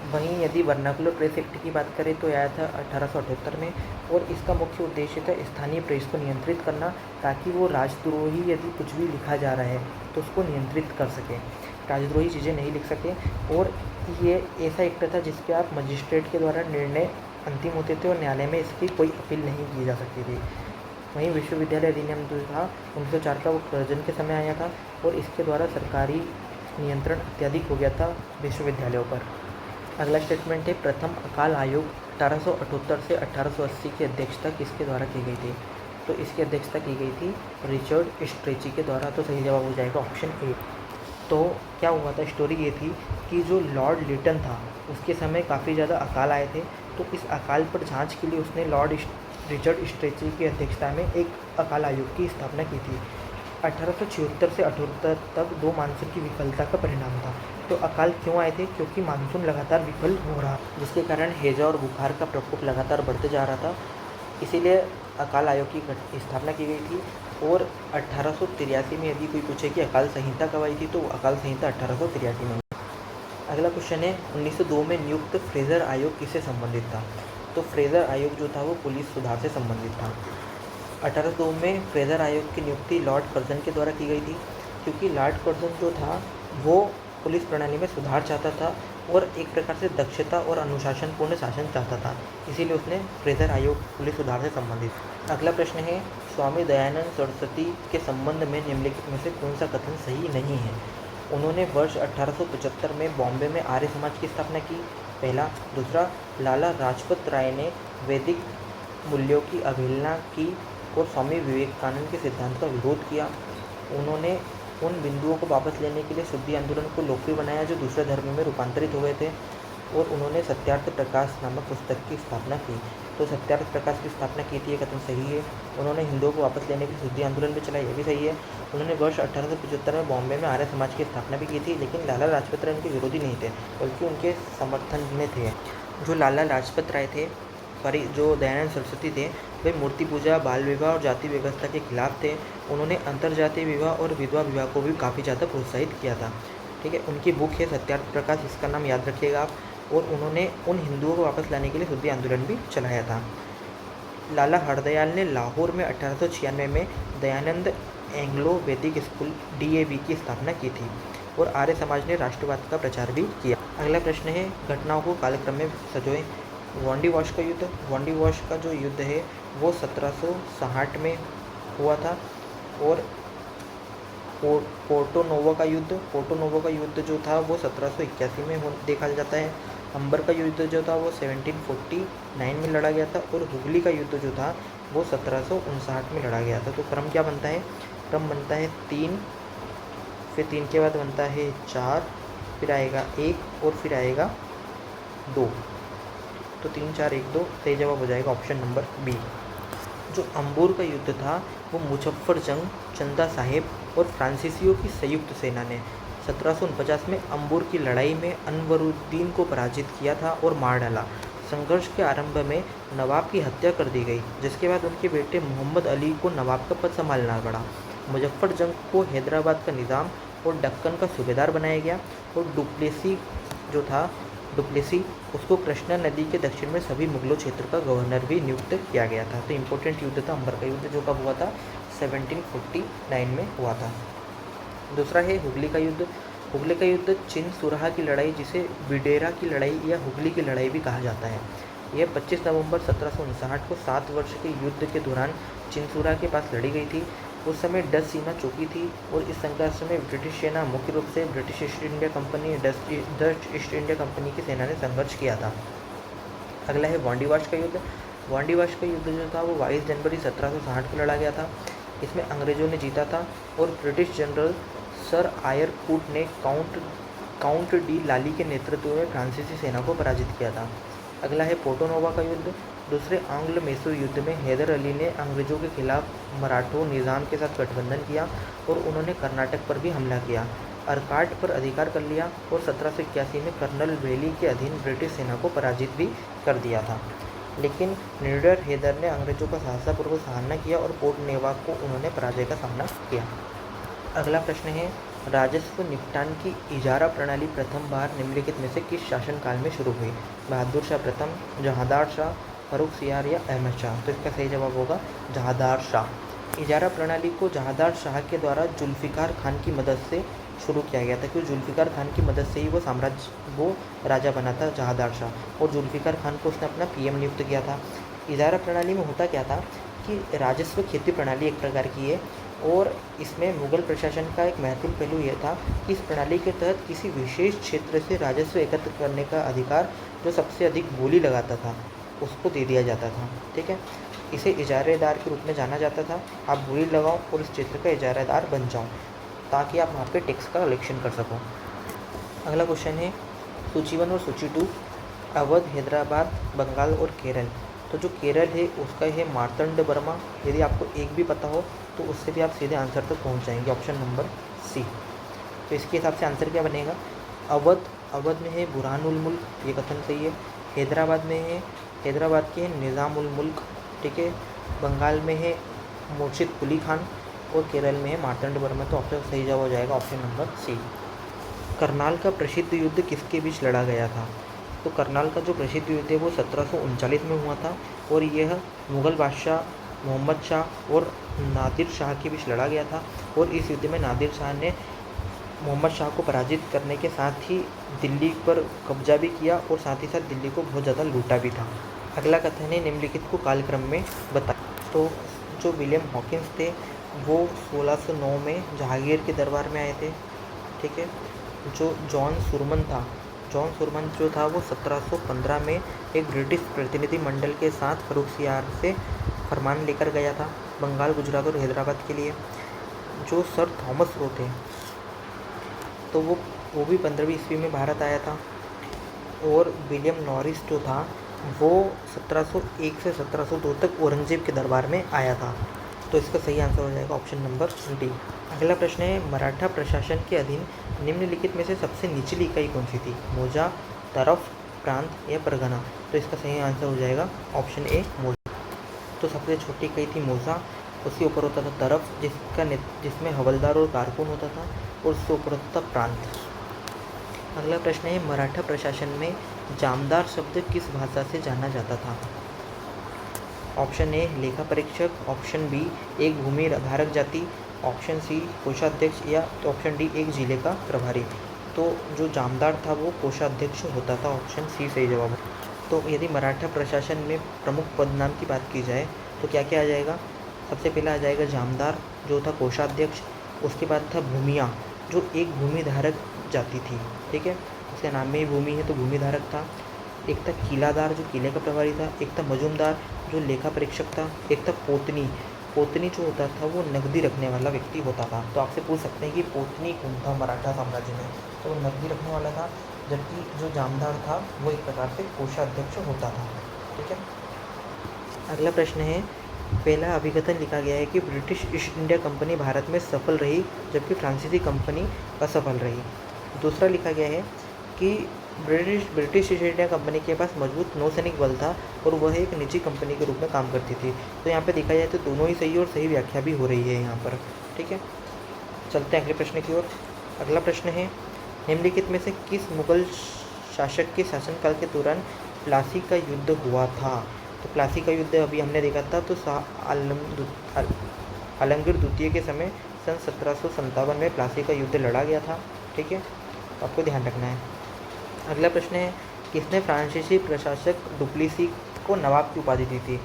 वहीं यदि वर्नाकुलर प्रेस एक्ट की बात करें तो आया था 1878 में, और इसका मुख्य उद्देश्य था स्थानीय प्रेस को नियंत्रित करना, ताकि वो राजद्रोही यदि कुछ भी लिखा जा रहा है तो उसको नियंत्रित कर सकें, राजद्रोही चीज़ें नहीं लिख सकें। और ये ऐसा एक्ट था जिसके आप मजिस्ट्रेट के द्वारा निर्णय अंतिम होते थे और न्यायालय में इसकी कोई अपील नहीं की जा सकती थी। वहीं विश्वविद्यालय अधिनियम जो था 1904 का वो कर्जन के समय आया था, और इसके द्वारा सरकारी नियंत्रण अत्यधिक हो गया था विश्वविद्यालयों पर। अगला स्टेटमेंट है प्रथम अकाल आयोग 1878 से 1880 की अध्यक्षता किसके द्वारा की गई थी? तो इसकी अध्यक्षता की गई थी रिचर्ड स्ट्रेची के द्वारा। तो सही जवाब हो जाएगा ऑप्शन ए। तो क्या हुआ था, स्टोरी ये थी कि जो लॉर्ड लिटन था उसके समय काफ़ी ज़्यादा अकाल आए थे, तो इस अकाल पर जांच के लिए उसने लॉर्ड रिचर्ड स्ट्रेची की अध्यक्षता में एक अकाल आयोग की स्थापना की थी। 1876 से 78 तक 2 मानसून की विफलता का परिणाम था। तो अकाल क्यों आए थे? क्योंकि मानसून लगातार विफल हो रहा, जिसके कारण हैजा और बुखार का प्रकोप लगातार बढ़ते जा रहा था। इसीलिए अकाल आयोग की स्थापना की गई थी। और 1883 में यदि कोई पूछे कि अकाल संहिता कब आई थी, तो अकाल संहिता 1883 में। अगला क्वेश्चन है 1902 में नियुक्त फ्रेजर आयोग किससे संबंधित था? तो फ्रेजर आयोग जो था वो पुलिस सुधार से संबंधित था। 1802 में फ्रेजर आयोग की नियुक्ति लॉर्ड कर्जन के द्वारा की गई थी, क्योंकि लॉर्ड कर्जन जो था वो पुलिस प्रणाली में सुधार चाहता था और एक प्रकार से दक्षता और अनुशासनपूर्ण शासन चाहता था, इसीलिए उसने फ्रेजर आयोग पुलिस सुधार से संबंधित। अगला प्रश्न है स्वामी दयानंद सरस्वती के संबंध में निम्नलिखित में से कौन सा कथन सही नहीं है? उन्होंने वर्ष 1875 में बॉम्बे में आर्य समाज की स्थापना की, पहला। दूसरा, लाला लाजपत राय ने वैदिक मूल्यों की अवहेलना की और स्वामी विवेकानंद के सिद्धांत का विरोध किया। उन्होंने उन बिंदुओं को वापस लेने के लिए शुद्धि आंदोलन को लोकप्रिय बनाया जो दूसरे धर्म में रूपांतरित हो गए थे, और उन्होंने सत्यार्थ प्रकाश नामक पुस्तक की स्थापना की। तो सत्यार्थ प्रकाश की स्थापना की थी, ये कथन सही है। उन्होंने हिंदुओं को वापस लेने के लिए शुद्धि आंदोलन भी चलाया, ये भी सही है। उन्होंने वर्ष 1875 में बॉम्बे में आर्य समाज की स्थापना भी की थी, लेकिन लाला लाजपत राय उनके विरोधी नहीं थे, बल्कि उनके समर्थन में थे। जो लाला लाजपत राय थे, जो दयानंद सरस्वती थे, वे मूर्ति पूजा, बाल विवाह और जाति व्यवस्था के खिलाफ थे। उन्होंने अंतरजातीय विवाह और विधवा विवाह को भी काफ़ी ज़्यादा प्रोत्साहित किया था। ठीक है, उनकी बुक है सत्यार्थ प्रकाश, इसका नाम याद रखिएगा आप। और उन्होंने उन हिंदुओं को वापस लाने के लिए शुद्धि आंदोलन भी चलाया था। लाला हरदयाल ने लाहौर में 1896 में दयानंद एंग्लो वैदिक स्कूल DAV की स्थापना की थी, और आर्य समाज ने राष्ट्रवाद का प्रचार भी किया। अगला प्रश्न है घटनाओं को कालक्रम में सजोएं। वांडी वॉश का युद्ध, वांडी वॉश का जो युद्ध है वो 1760 में हुआ था। और पोर्टो नोवो का युद्ध जो था वो 1781 में देखा जाता है। अंबर का युद्ध जो था वो 1749 में लड़ा गया था, और हुगली का युद्ध जो था वो 1759 में लड़ा गया था। तो क्रम क्या बनता है? क्रम बनता है 3, फिर 3 के बाद बनता है 4, फिर आएगा 1 और फिर आएगा 2। तो 3, 4, 1, 2 सही जवाब हो जाएगा ऑप्शन नंबर बी। जो अंबूर का युद्ध था वो मुजफ्फर जंग, चंदा साहेब और फ्रांसीसियों की संयुक्त सेना ने 1749 में अंबूर की लड़ाई में अनवरुद्दीन को पराजित किया था और मार डाला। संघर्ष के आरंभ में नवाब की हत्या कर दी गई, जिसके बाद उनके बेटे मोहम्मद अली को नवाब का पद संभालना पड़ा। मुजफ्फर जंग को हैदराबाद का निज़ाम और दक्कन का सूबेदार बनाया गया, और डुप्लेसी उसको कृष्णा नदी के दक्षिण में सभी मुगलों क्षेत्र का गवर्नर भी नियुक्त किया गया था। तो इम्पोर्टेंट युद्ध था अंबर का युद्ध, जो कब हुआ था? 1749 में हुआ था। दूसरा है हुगली का युद्ध। हुगली का युद्ध चिनसुरहा की लड़ाई, जिसे विडेरा की लड़ाई या हुगली की लड़ाई भी कहा जाता है, यह 25 नवंबर 1759 को 7 वर्ष के युद्ध के दौरान चिनसुरहा के पास लड़ी गई थी। उस समय डच सीमा चौकी थी, और इस संघर्ष में ब्रिटिश सेना, मुख्य रूप से British East India company, Dutch east India company की सेना ने संघर्ष किया था। अगला है वांडीवाश का युद्ध। वांडीवाश का युद्ध जो था वो 22 जनवरी 1760 को लड़ा गया था। इसमें अंग्रेजों ने जीता था, और ब्रिटिश जनरल सर आयर कूट ने काउंट डी लाली के नेतृत्व में फ्रांसीसी सेना को पराजित किया था। अगला है पोर्टो नोवो का युद्ध। दूसरे आंग्ल मैसूर युद्ध में हैदर अली ने अंग्रेजों के खिलाफ मराठों निज़ाम के साथ गठबंधन किया, और उन्होंने कर्नाटक पर भी हमला किया। अर्काट पर अधिकार कर लिया और 1781 में कर्नल वेली के अधीन ब्रिटिश सेना को पराजित भी कर दिया था। लेकिन नीडर हेदर ने अंग्रेजों का साहसपूर्वक सामना किया और पोर्ट नेवा को उन्होंने पराजय का सामना किया। अगला प्रश्न है, राजस्व निपटान की इजारा प्रणाली प्रथम बार निम्नलिखित में से किस शासनकाल में शुरू हुई? बहादुर शाह प्रथम, जहांदार शाह, फर्रुखसियार या अहमद शाह? तो इसका सही जवाब होगा जहांदार शाह। इजारा प्रणाली को जहांदार शाह के द्वारा जुल्फ़िकार खान की मदद से शुरू किया गया था, क्योंकि जुल्फ़िकार खान की मदद से ही वो राजा बना था जहांदार शाह, और जुल्फ़िकार खान को उसने अपना पीएम नियुक्त किया था। इजारा प्रणाली में होता क्या था कि राजस्व खेती प्रणाली एक प्रकार की है, और इसमें मुगल प्रशासन का एक महत्वपूर्ण पहलू यह था कि इस प्रणाली के तहत किसी विशेष क्षेत्र से राजस्व एकत्र करने का अधिकार जो सबसे अधिक बोली लगाता था उसको दे दिया जाता था। ठीक है, इसे इजारेदार के रूप में जाना जाता था। आप बोली लगाओ और इस क्षेत्र का इजारेदार बन जाओ ताकि आप वहाँ पे टैक्स का कलेक्शन कर सको। अगला क्वेश्चन है, सूची 1 और सूची 2, अवध, हैदराबाद, बंगाल और केरल। तो जो केरल है उसका है मार्तंड वर्मा। यदि आपको एक भी पता हो तो उससे भी आप सीधे आंसर तक पहुंच जाएंगे, ऑप्शन नंबर सी। तो इसके हिसाब से आंसर क्या बनेगा? अवध में है बुरहानुल मुल्क, ये कथन सही है। हैदराबाद के है निज़ामुल मुल्क। ठीक है, बंगाल में है मुर्शिद कुली खान और केरल में है मार्तंड वर्मा। तो ऑप्शन सही जवाब हो जाएगा ऑप्शन नंबर सी। करनाल का प्रसिद्ध युद्ध किसके बीच लड़ा गया था? तो करनाल का जो प्रसिद्ध युद्ध है वो 1739 में हुआ था, और यह मुग़ल बादशाह मोहम्मद शाह और नादिर शाह के बीच लड़ा गया था। और इस युद्ध में नादिर शाह ने मोहम्मद शाह को पराजित करने के साथ ही दिल्ली पर कब्जा भी किया और साथ ही साथ दिल्ली को बहुत ज़्यादा लूटा भी था। अगला कथन है, निम्नलिखित को कालक्रम में बताएं। तो जो विलियम हॉकिंस थे वो 1609 में जहांगीर के दरबार में आए थे। ठीक है, जो जॉन सुरमन जो था वो 1715 में एक ब्रिटिश प्रतिनिधि मंडल के साथ फर्रुखसियार से फरमान लेकर गया था बंगाल, गुजरात और हैदराबाद के लिए। जो सर थॉमस रो थे तो वो भी 15वीं ईस्वी में भारत आया था। और विलियम नॉरिस जो था वो 1701 से 1702 तक औरंगजेब के दरबार में आया था। तो इसका सही आंसर हो जाएगा ऑप्शन नंबर डी। अगला प्रश्न है, मराठा प्रशासन के अधीन निम्नलिखित में से सबसे निचली इकाई कौन सी थी? मौजा, तरफ, प्रांत या परगना? तो इसका सही आंसर हो जाएगा ऑप्शन ए मौजा। तो सबसे छोटी इकाई थी मौजा, उसके ऊपर होता था तरफ जिसमें हवलदार और कारकुन होता था, और उसके ऊपर होता था प्रांत। अगला प्रश्न है, मराठा प्रशासन में जामदार शब्द किस भाषा से जाना जाता था? ऑप्शन ए लेखा परीक्षक, ऑप्शन बी एक भूमि धारक जाति, ऑप्शन सी कोषाध्यक्ष या ऑप्शन डी एक जिले का प्रभारी। तो जो जामदार था वो कोषाध्यक्ष होता था, ऑप्शन सी सही जवाब है। तो यदि मराठा प्रशासन में प्रमुख पदनाम की बात की जाए तो क्या क्या आ जाएगा? सबसे पहला आ जाएगा जामदार जो था कोषाध्यक्ष, उसके बाद था भूमिया जो एक भूमि धारक जाति थी। ठीक है, उसके नाम में ही भूमि है तो भूमि धारक था। एक था किलादार जो किले का प्रभारी था, एक था मजूमदार जो लेखा परीक्षक था, एक था पोतनी जो होता था वो नकदी रखने वाला व्यक्ति होता था। तो आपसे पूछ सकते हैं कि पोतनी कौन था मराठा साम्राज्य में? तो वो नकदी रखने वाला था, जबकि जो जामदार था वो एक प्रकार से कोषाध्यक्ष होता था। ठीक है, अगला प्रश्न है, पहला अभिकथन लिखा गया है कि British East India company Bharat में सफल रही जबकि फ्रांसीसी कंपनी असफल रही। दूसरा लिखा गया है कि ब्रिटिश ईस्ट इंडिया कंपनी के पास मजबूत नौसैनिक बल था और वह एक निजी कंपनी के रूप में काम करती थी। तो यहाँ पे देखा जाए तो दोनों ही सही और सही व्याख्या भी हो रही है यहाँ पर। ठीक है, चलते हैं अगले प्रश्न की ओर। अगला प्रश्न है, निम्नलिखित में से किस मुगल शासक के शासनकाल के दौरान प्लासी का युद्ध हुआ था? तो प्लासी का युद्ध अभी हमने देखा था, तो शाह आलमगीर द्वितीय के समय सन 1757 में प्लासी का युद्ध लड़ा गया था। ठीक है, तो आपको ध्यान रखना है। अगला प्रश्न है, किसने फ्रांसीसी प्रशासक डुप्लेसी को नवाब की उपाधि दी थी?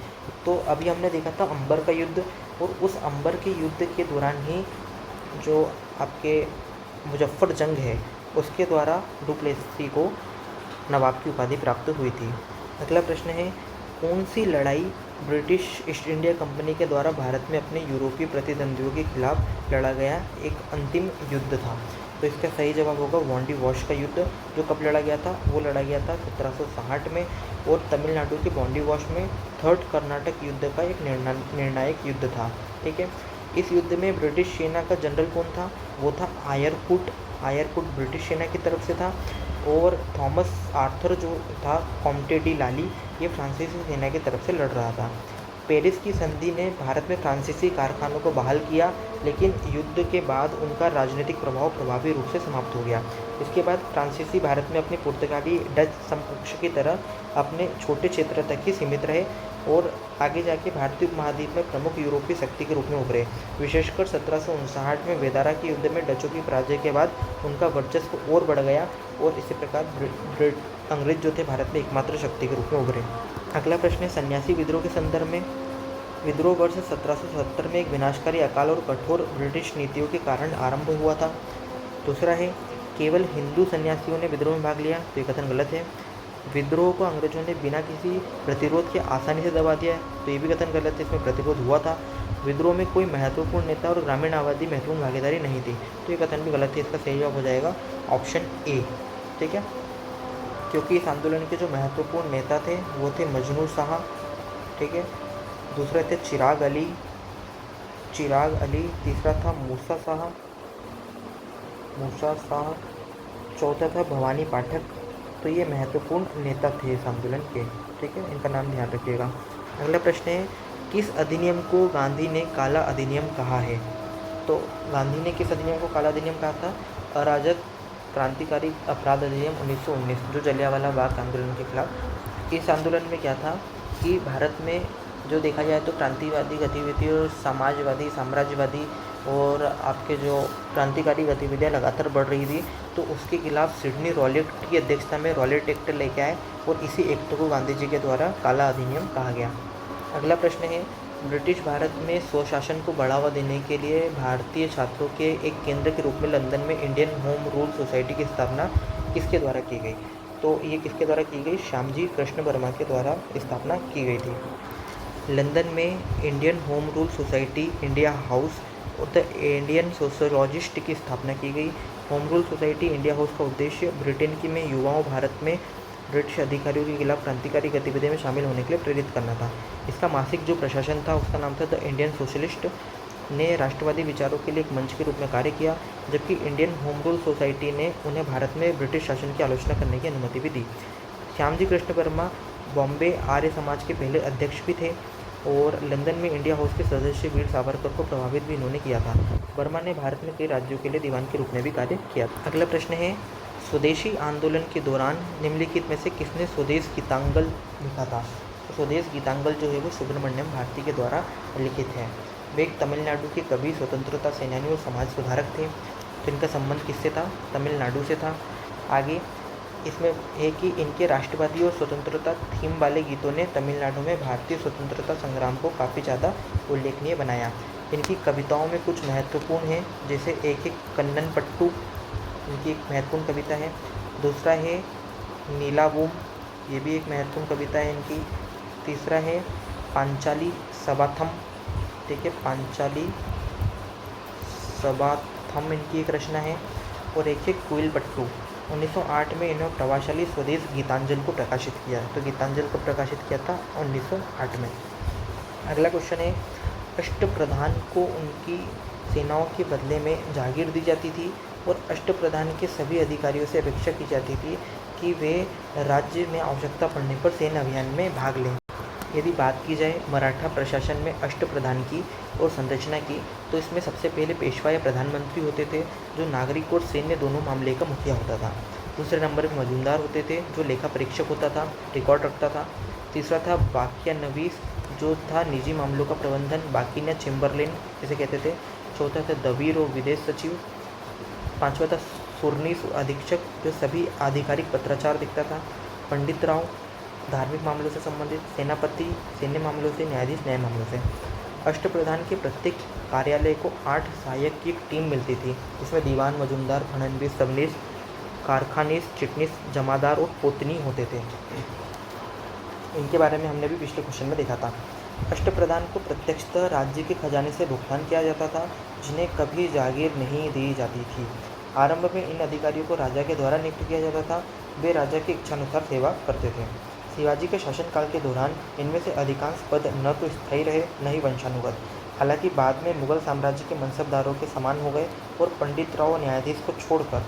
तो अभी हमने देखा था अंबर का युद्ध, और उस अंबर के युद्ध के दौरान ही जो आपके मुजफ्फर जंग है उसके द्वारा डुप्लेसी को नवाब की उपाधि प्राप्त हुई थी। अगला प्रश्न है, कौन सी लड़ाई ब्रिटिश ईस्ट इंडिया कंपनी के द्वारा भारत में अपने यूरोपीय प्रतिद्वंदियों के खिलाफ लड़ा गया एक अंतिम युद्ध था? तो इसका सही जवाब होगा वांडी वॉश का युद्ध। जो कब लड़ा गया था? वो लड़ा गया था 1760 में, और तमिलनाडु के वांडी वॉश में थर्ड कर्नाटक युद्ध का एक निर्णायक युद्ध था। ठीक है, इस युद्ध में ब्रिटिश सेना का जनरल कौन था? वो था आयरकुट आयरकुट ब्रिटिश सेना की तरफ से था और थॉमस आर्थर जो था कॉम्टे डी लाली ये फ्रांसीसी सेना की तरफ से लड़ रहा था। पेरिस की संधि ने भारत में फ्रांसीसी कारखानों को बहाल किया, लेकिन युद्ध के बाद उनका राजनीतिक प्रभाव प्रभावी रूप से समाप्त हो गया। इसके बाद फ्रांसीसी भारत में अपनी पुर्तगाली डच समकक्ष की तरह अपने छोटे क्षेत्र तक ही सीमित रहे और आगे जाके भारतीय उपमहाद्वीप में प्रमुख यूरोपीय शक्ति के रूप में उभरे। विशेषकर 1759 में वेदारा के युद्ध में डचों की पराजय के बाद उनका वर्चस्व और बढ़ गया और इसी प्रकार अंग्रेज जो थे भारत में एकमात्र शक्ति के रूप में उभरे। अगला प्रश्न है सन्यासी विद्रोह के संदर्भ में। विद्रोह वर्ष 1777 में एक विनाशकारी अकाल और कठोर ब्रिटिश नीतियों के कारण आरंभ हुआ था। दूसरा है केवल हिंदू सन्यासियों ने विद्रोह में भाग लिया, तो ये कथन गलत है। विद्रोह को अंग्रेजों ने बिना किसी प्रतिरोध के आसानी से दबा दिया, तो ये भी कथन गलत है, इसमें प्रतिरोध हुआ था। विद्रोह में कोई महत्वपूर्ण नेता और ग्रामीण आबादी महत्वपूर्ण भागीदारी नहीं थी, तो ये कथन भी गलत है। इसका सही जवाब हो जाएगा ऑप्शन ए। ठीक है, क्योंकि इस आंदोलन के जो महत्वपूर्ण नेता थे वो थे मजनू शाह। ठीक है, दूसरे थे चिराग अली, तीसरा था मूसा शाह, चौथा था भवानी पाठक। तो ये महत्वपूर्ण नेता थे इस आंदोलन के। ठीक है, इनका नाम ध्यान रखिएगा। अगला प्रश्न है किस अधिनियम को गांधी ने काला अधिनियम कहा है। तो गांधी ने किस अधिनियम को काला अधिनियम कहा था? अराजक क्रांतिकारी अपराध अधिनियम 1919, जो जलियांवाला बाग आंदोलन के खिलाफ। इस आंदोलन में क्या था कि भारत में जो देखा जाए तो क्रांतिवादी गतिविधि और समाजवादी साम्राज्यवादी और आपके जो क्रांतिकारी गतिविधियाँ लगातार बढ़ रही थी, तो उसके खिलाफ सिडनी रॉलेट की अध्यक्षता में रॉलेट एक्ट लेके आए और इसी एक्ट को गांधी जी के द्वारा काला अधिनियम कहा गया। अगला प्रश्न है ब्रिटिश भारत में स्वशासन को बढ़ावा देने के लिए भारतीय छात्रों के एक केंद्र के रूप में लंदन में इंडियन होम रूल सोसाइटी की स्थापना किसके द्वारा की गई? तो ये किसके द्वारा की गई? श्यामजी कृष्ण वर्मा के द्वारा स्थापना की गई थी। लंदन में Indian home rule society, India house और द इंडियन सोशोलॉजिस्ट की स्थापना की गई। Home rule society India house का उद्देश्य ब्रिटेन की में युवाओं भारत में ब्रिटिश अधिकारियों के खिलाफ क्रांतिकारी गतिविधियों में शामिल होने के लिए प्रेरित करना था। इसका मासिक जो प्रशासन था उसका नाम था द इंडियन सोशलिस्ट, ने राष्ट्रवादी विचारों के लिए एक मंच के रूप में कार्य किया, जबकि इंडियन होम रूल सोसाइटी ने उन्हें भारत में ब्रिटिश शासन की आलोचना करने की अनुमति भी दी। श्यामजी कृष्ण वर्मा बॉम्बे आर्य समाज के पहले अध्यक्ष भी थे और लंदन में इंडिया हाउस के सदस्य वीर सावरकर को प्रभावित भी इन्होंने किया था। वर्मा ने भारत में कई राज्यों के लिए दीवान के रूप में भी कार्य किया। अगला प्रश्न है स्वदेशी आंदोलन के दौरान निम्नलिखित में से किसने स्वदेश गीतांजलि लिखा था? तो स्वदेश गीतांजलि जो है वो सुब्रमण्यम भारती के द्वारा लिखित है। वे एक तमिलनाडु के कवि, स्वतंत्रता सेनानी और समाज सुधारक थे। तो इनका संबंध किससे था? तमिलनाडु से था। आगे इसमें है कि इनके राष्ट्रवादी और स्वतंत्रता थीम वाले गीतों ने तमिलनाडु में भारतीय स्वतंत्रता संग्राम को काफ़ी ज़्यादा उल्लेखनीय बनाया। इनकी कविताओं में कुछ महत्वपूर्ण हैं, जैसे एक कन्नन पट्टू, इनकी एक महत्वपूर्ण कविता है। दूसरा है नीलावूम, ये भी एक महत्वपूर्ण कविता है इनकी। तीसरा है पांचाली सबाथम, ठीक है, पांचाली सबाथम इनकी एक रचना है। और एक है कुइल पट्टू। 1908 में इन्होंने प्रभावशाली स्वदेश गीतांजलि को प्रकाशित किया। तो गीतांजलि को प्रकाशित किया था 1908 में। अगला क्वेश्चन है अष्टप्रधान को उनकी सेनाओं के बदले में जागीर दी जाती थी और अष्टप्रधान के सभी अधिकारियों से अपेक्षा की जाती थी कि वे राज्य में आवश्यकता पड़ने पर सैन्य अभियान में भाग लें। यदि बात की जाए मराठा प्रशासन में अष्टप्रधान की और संरचना की, तो इसमें सबसे पहले पेशवा या प्रधानमंत्री होते थे, जो नागरिक और सैन्य दोनों मामले का मुखिया होता था। दूसरे नंबर पर मजूमदार होते थे, जो लेखा परीक्षक होता था, रिकॉर्ड रखता था। तीसरा था बाकियानवीस, जो था निजी मामलों का प्रबंधन, बाकिना चेम्बरलेन जिसे कहते थे। चौथा था दवीर और विदेश सचिव। पांचवा था सुरनीस अधीक्षक, जो सभी आधिकारिक पत्राचार दिखता था। पंडित राव धार्मिक मामलों से संबंधित, सेनापति सैन्य मामलों से, न्यायाधीश न्याय मामलों से। अष्टप्रधान के प्रत्येक कार्यालय को 8 सहायक की एक टीम मिलती थी, जिसमें दीवान, मजूमदार, फड़नवीस, सबनीस, कारखानीस, चिटनीस, जमादार और पोतनी होते थे। इनके बारे में हमने भी पिछले क्वेश्चन में देखा था। अष्टप्रधान को प्रत्यक्षतः राज्य के खजाने से भुगतान किया जाता था, जिन्हें कभी जागीर नहीं दी जाती थी। आरंभ में इन अधिकारियों को राजा के द्वारा नियुक्त किया जाता था। वे राजा की इच्छानुसार सेवा करते थे। शिवाजी के शासनकाल के दौरान इनमें से अधिकांश पद न तो स्थायी रहे, न ही वंशानुगत। हालांकि बाद में मुगल साम्राज्य के मनसबदारों के समान हो गए और पंडित राव न्यायाधीश को छोड़कर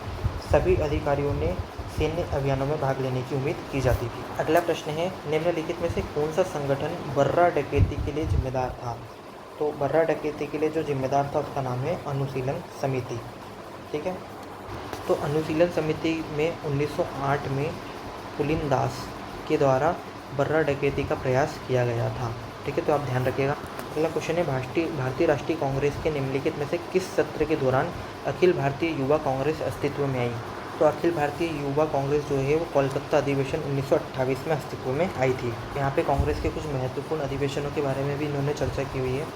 सभी अधिकारियों ने सैन्य अभियानों में भाग लेने की उम्मीद की जाती थी। अगला प्रश्न है, निम्नलिखित में से कौन सा संगठन बर्रा डकैती के लिए जिम्मेदार था? तो बर्रा डकैती के लिए जो जिम्मेदार था उसका नाम है अनुशीलन समिति। ठीक है, तो अनुशीलन समिति में 1908 में पुलिनदास के द्वारा बर्रा डकैती का प्रयास किया गया था। ठीक है, तो आप ध्यान रखिएगा। अगला क्वेश्चन है, भारतीय राष्ट्रीय कांग्रेस के निम्नलिखित में से किस सत्र के दौरान अखिल भारतीय युवा कांग्रेस अस्तित्व में आई? तो अखिल भारतीय युवा कांग्रेस जो है वो कोलकाता अधिवेशन 1928 में अस्तित्व में आई थी। यहाँ पे कांग्रेस के कुछ महत्वपूर्ण अधिवेशनों के बारे में भी इन्होंने चर्चा की हुई है।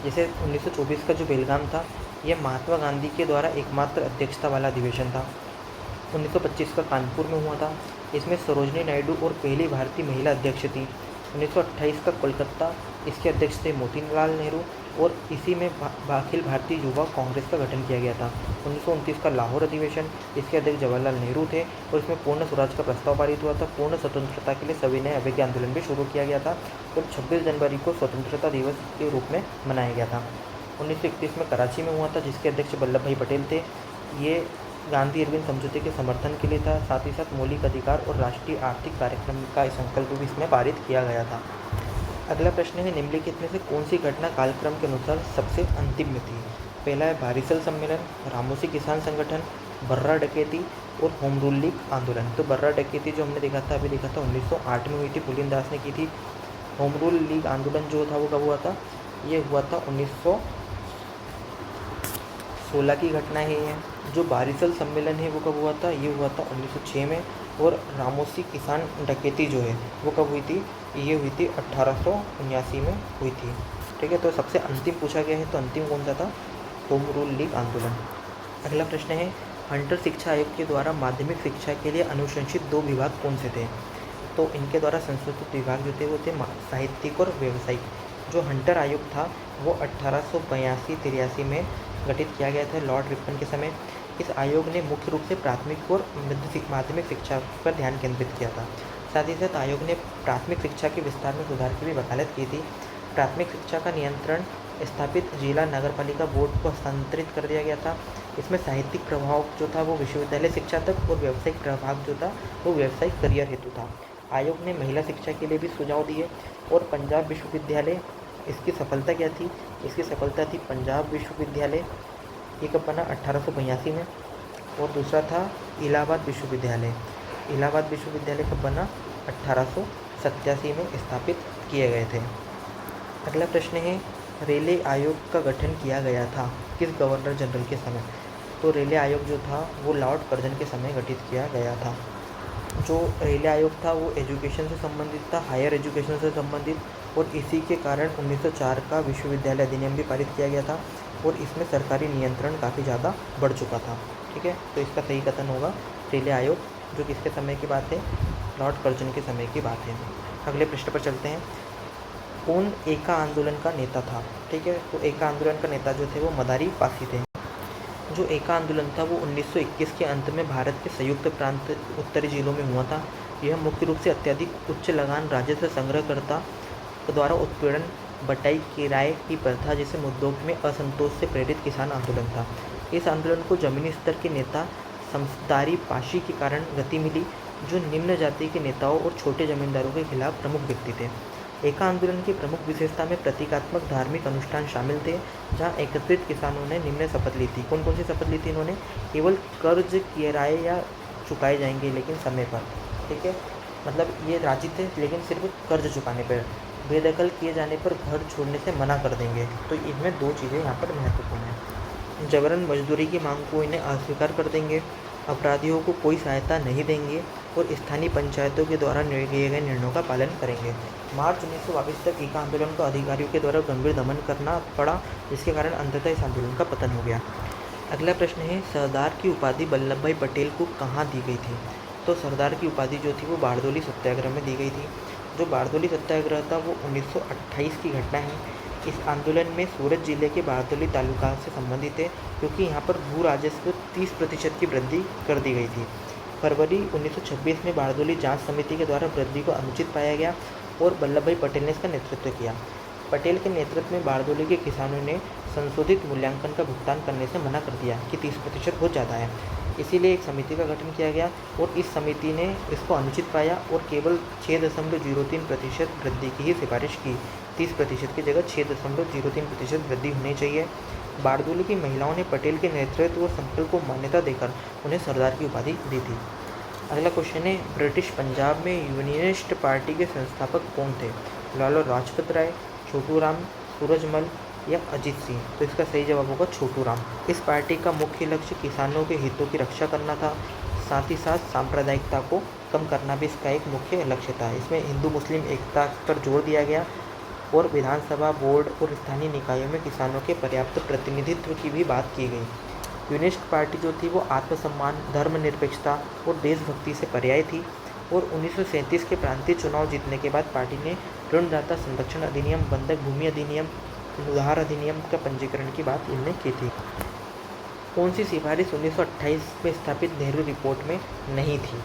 जैसे 1924 का जो बेलगाम था, यह महात्मा गांधी के द्वारा एकमात्र अध्यक्षता वाला अधिवेशन था। 1925 का कानपुर में हुआ था, इसमें सरोजनी नायडू और पहली भारतीय महिला अध्यक्ष थी। 1928 का कोलकाता, इसके अध्यक्ष थे मोतीलाल नेहरू और इसी में अखिल भारतीय युवा कांग्रेस का गठन किया गया था। 1929 का लाहौर अधिवेशन, इसके अध्यक्ष जवाहरलाल नेहरू थे और इसमें पूर्ण स्वराज का प्रस्ताव पारित हुआ था। पूर्ण स्वतंत्रता के लिए सविनय अवज्ञा आंदोलन भी शुरू किया गया था और 26 जनवरी को स्वतंत्रता दिवस के रूप में मनाया गया था। 1931 में कराची में हुआ था, जिसके अध्यक्ष वल्लभ भाई पटेल थे। ये गांधी अरविंद समझौते के समर्थन के लिए था। साथ ही साथ मौलिक अधिकार और राष्ट्रीय आर्थिक कार्यक्रम का संकल्प भी इसमें पारित किया गया था। अगला प्रश्न है, निम्नलिखित में से कौन सी घटना कालक्रम के अनुसार सबसे अंतिम में थी? पहला है बारिसल सम्मेलन, रामोसी किसान संगठन, बर्रा डकैती और होम रूल लीग आंदोलन। तो बर्रा डकैती जो हमने देखा था, अभी देखा था 1908 में हुई थी, पुलिनदास ने की थी। होम रूल लीग आंदोलन जो था वो कब हुआ था? ये हुआ था 1916 की घटना है ये। जो बारिसल सम्मेलन है वो कब हुआ था? ये हुआ था 1906 में। और रामोसी किसान डकैती जो है वो कब हुई थी? ये हुई थी 1879 में हुई थी। ठीक है, तो सबसे अंतिम पूछा गया है, तो अंतिम कौन सा था? होम रूल लीग आंदोलन। अगला प्रश्न है, हंटर शिक्षा आयोग के द्वारा माध्यमिक शिक्षा के लिए अनुशंसित 2 विभाग कौन से थे? तो इनके द्वारा संशोधित विभाग जो थे वो थे साहित्यिक और व्यावसायिक। जो हंटर आयोग था वो 1882-83 में गठित किया गया था लॉर्ड रिपन के समय। इस आयोग ने मुख्य रूप से प्राथमिक और माध्यमिक शिक्षा पर ध्यान केंद्रित किया था। साथ ही साथ आयोग ने प्राथमिक शिक्षा के विस्तार में सुधार की भी वकालत की थी। प्राथमिक शिक्षा का नियंत्रण स्थापित जिला नगरपालिका बोर्ड को हस्तांतरित कर दिया गया था। इसमें साहित्यिक प्रभाव जो था वो विश्वविद्यालय शिक्षा तक और व्यावसायिक प्रभाग जो था वो व्यावसायिक करियर हेतु था। आयोग ने महिला शिक्षा के लिए भी सुझाव दिए। और पंजाब विश्वविद्यालय, इसकी सफलता क्या थी? इसकी सफलता थी पंजाब विश्वविद्यालय, ये कब बना? 1882 में। और दूसरा था इलाहाबाद विश्वविद्यालय। इलाहाबाद विश्वविद्यालय कब बना? 1887 में स्थापित किए गए थे। अगला प्रश्न है, रेले आयोग का गठन किया गया था किस गवर्नर जनरल के समय? तो रेले आयोग जो था वो लॉर्ड कर्जन के समय गठित किया गया था। जो रेले आयोग था वो एजुकेशन से संबंधित था, हायर एजुकेशन से संबंधित, और इसी के कारण 1904 का विश्वविद्यालय अधिनियम भी पारित किया गया था और इसमें सरकारी नियंत्रण काफ़ी ज़्यादा बढ़ चुका था। ठीक है, तो इसका सही कथन होगा रेले आयोग, जो किसके समय की बात है? लॉर्ड कर्जन के समय की बात है। अगले प्रश्न पर चलते हैं, कौन एका आंदोलन का नेता था? ठीक है, तो एका आंदोलन का नेता जो थे वो मदारी पासी थे। जो एका आंदोलन था वो 1921 के अंत में भारत के संयुक्त प्रांत उत्तरी जिलों में हुआ था। यह मुख्य रूप से अत्यधिक उच्च लगान राजस्व संग्रहकर्ता द्वारा उत्पीड़न, बटाई, किराए की प्रथा जैसे मुद्दों में असंतोष से प्रेरित किसान आंदोलन था। इस आंदोलन को जमीनी स्तर के नेता समझदारी पाशी के कारण गति मिली, जो निम्न जाति के नेताओं और छोटे जमींदारों के खिलाफ प्रमुख व्यक्ति थे। एका आंदोलन की प्रमुख विशेषता में प्रतीकात्मक धार्मिक अनुष्ठान शामिल थे, जहां एकत्रित किसानों ने निम्न शपथ ली थी। कौन कौन सी शपथ ली थी इन्होंने? केवल कर्ज किराए या चुकाए जाएंगे लेकिन समय पर। ठीक है, मतलब ये राजी थे लेकिन सिर्फ कर्ज चुकाने पर। बेदखल किए जाने पर घर छोड़ने से मना कर देंगे। तो इनमें 2 चीज़ें यहाँ पर महत्वपूर्ण हैं। जबरन मजदूरी की मांग को इन्हें अस्वीकार कर देंगे, अपराधियों को कोई सहायता नहीं देंगे और स्थानीय पंचायतों के द्वारा लिए गए निर्णयों का पालन करेंगे। मार्च 1922 तक एका आंदोलन को अधिकारियों के द्वारा गंभीर दमन करना पड़ा, जिसके कारण अंततः इस आंदोलन का पतन हो गया। अगला प्रश्न है, सरदार की उपाधि वल्लभ भाई पटेल को कहाँ दी गई थी? तो सरदार की उपाधि जो थी वो बारदोली सत्याग्रह में दी गई थी। जो बारदोली सत्याग्रह था वो 1928 की घटना है। इस आंदोलन में सूरत जिले के बारदोली तालुका से संबंधित है, क्योंकि यहाँ पर भू राजस्व 30% की वृद्धि कर दी गई थी। फरवरी 1926 में बारदोली जांच समिति के द्वारा वृद्धि को अनुचित पाया गया और वल्लभ भाई पटेल ने इसका नेतृत्व किया। पटेल के नेतृत्व में बारदोली के किसानों ने संशोधित मूल्यांकन का भुगतान करने से मना कर दिया कि 30% बहुत ज़्यादा है। इसीलिए एक समिति का गठन किया गया और इस समिति ने इसको अनुचित पाया और केवल 6.03% वृद्धि की ही सिफारिश की। 30% की जगह 6.03% वृद्धि होनी चाहिए। बारदोली की महिलाओं ने पटेल के नेतृत्व और संकल्प को मान्यता देकर उन्हें सरदार की उपाधि दी थी। अगला क्वेश्चन है, ब्रिटिश पंजाब में यूनियनिस्ट पार्टी के संस्थापक कौन थे? लाला लाजपत राय, छोटू राम, सूरजमल या अजीत सिंह? तो इसका सही जवाब होगा छोटू राम। इस पार्टी का मुख्य लक्ष्य किसानों के हितों की रक्षा करना था, साथ ही साथ सांप्रदायिकता को कम करना भी इसका एक मुख्य लक्ष्य था। इसमें हिंदू मुस्लिम एकता पर जोर दिया गया और विधानसभा, बोर्ड और स्थानीय निकायों में किसानों के पर्याप्त प्रतिनिधित्व की भी बात की गई। यूनियनिस्ट पार्टी जो थी वो आत्मसम्मान, धर्मनिरपेक्षता और देशभक्ति से पर्याय थी और 1937 के प्रांतीय चुनाव जीतने के बाद पार्टी ने ऋणदाता संरक्षण अधिनियम, बंधक भूमि अधिनियम, उधार अधिनियम का पंजीकरण की बात इनने की थी। कौन सी सिफारिश 1928 में स्थापित नेहरू रिपोर्ट में नहीं थी?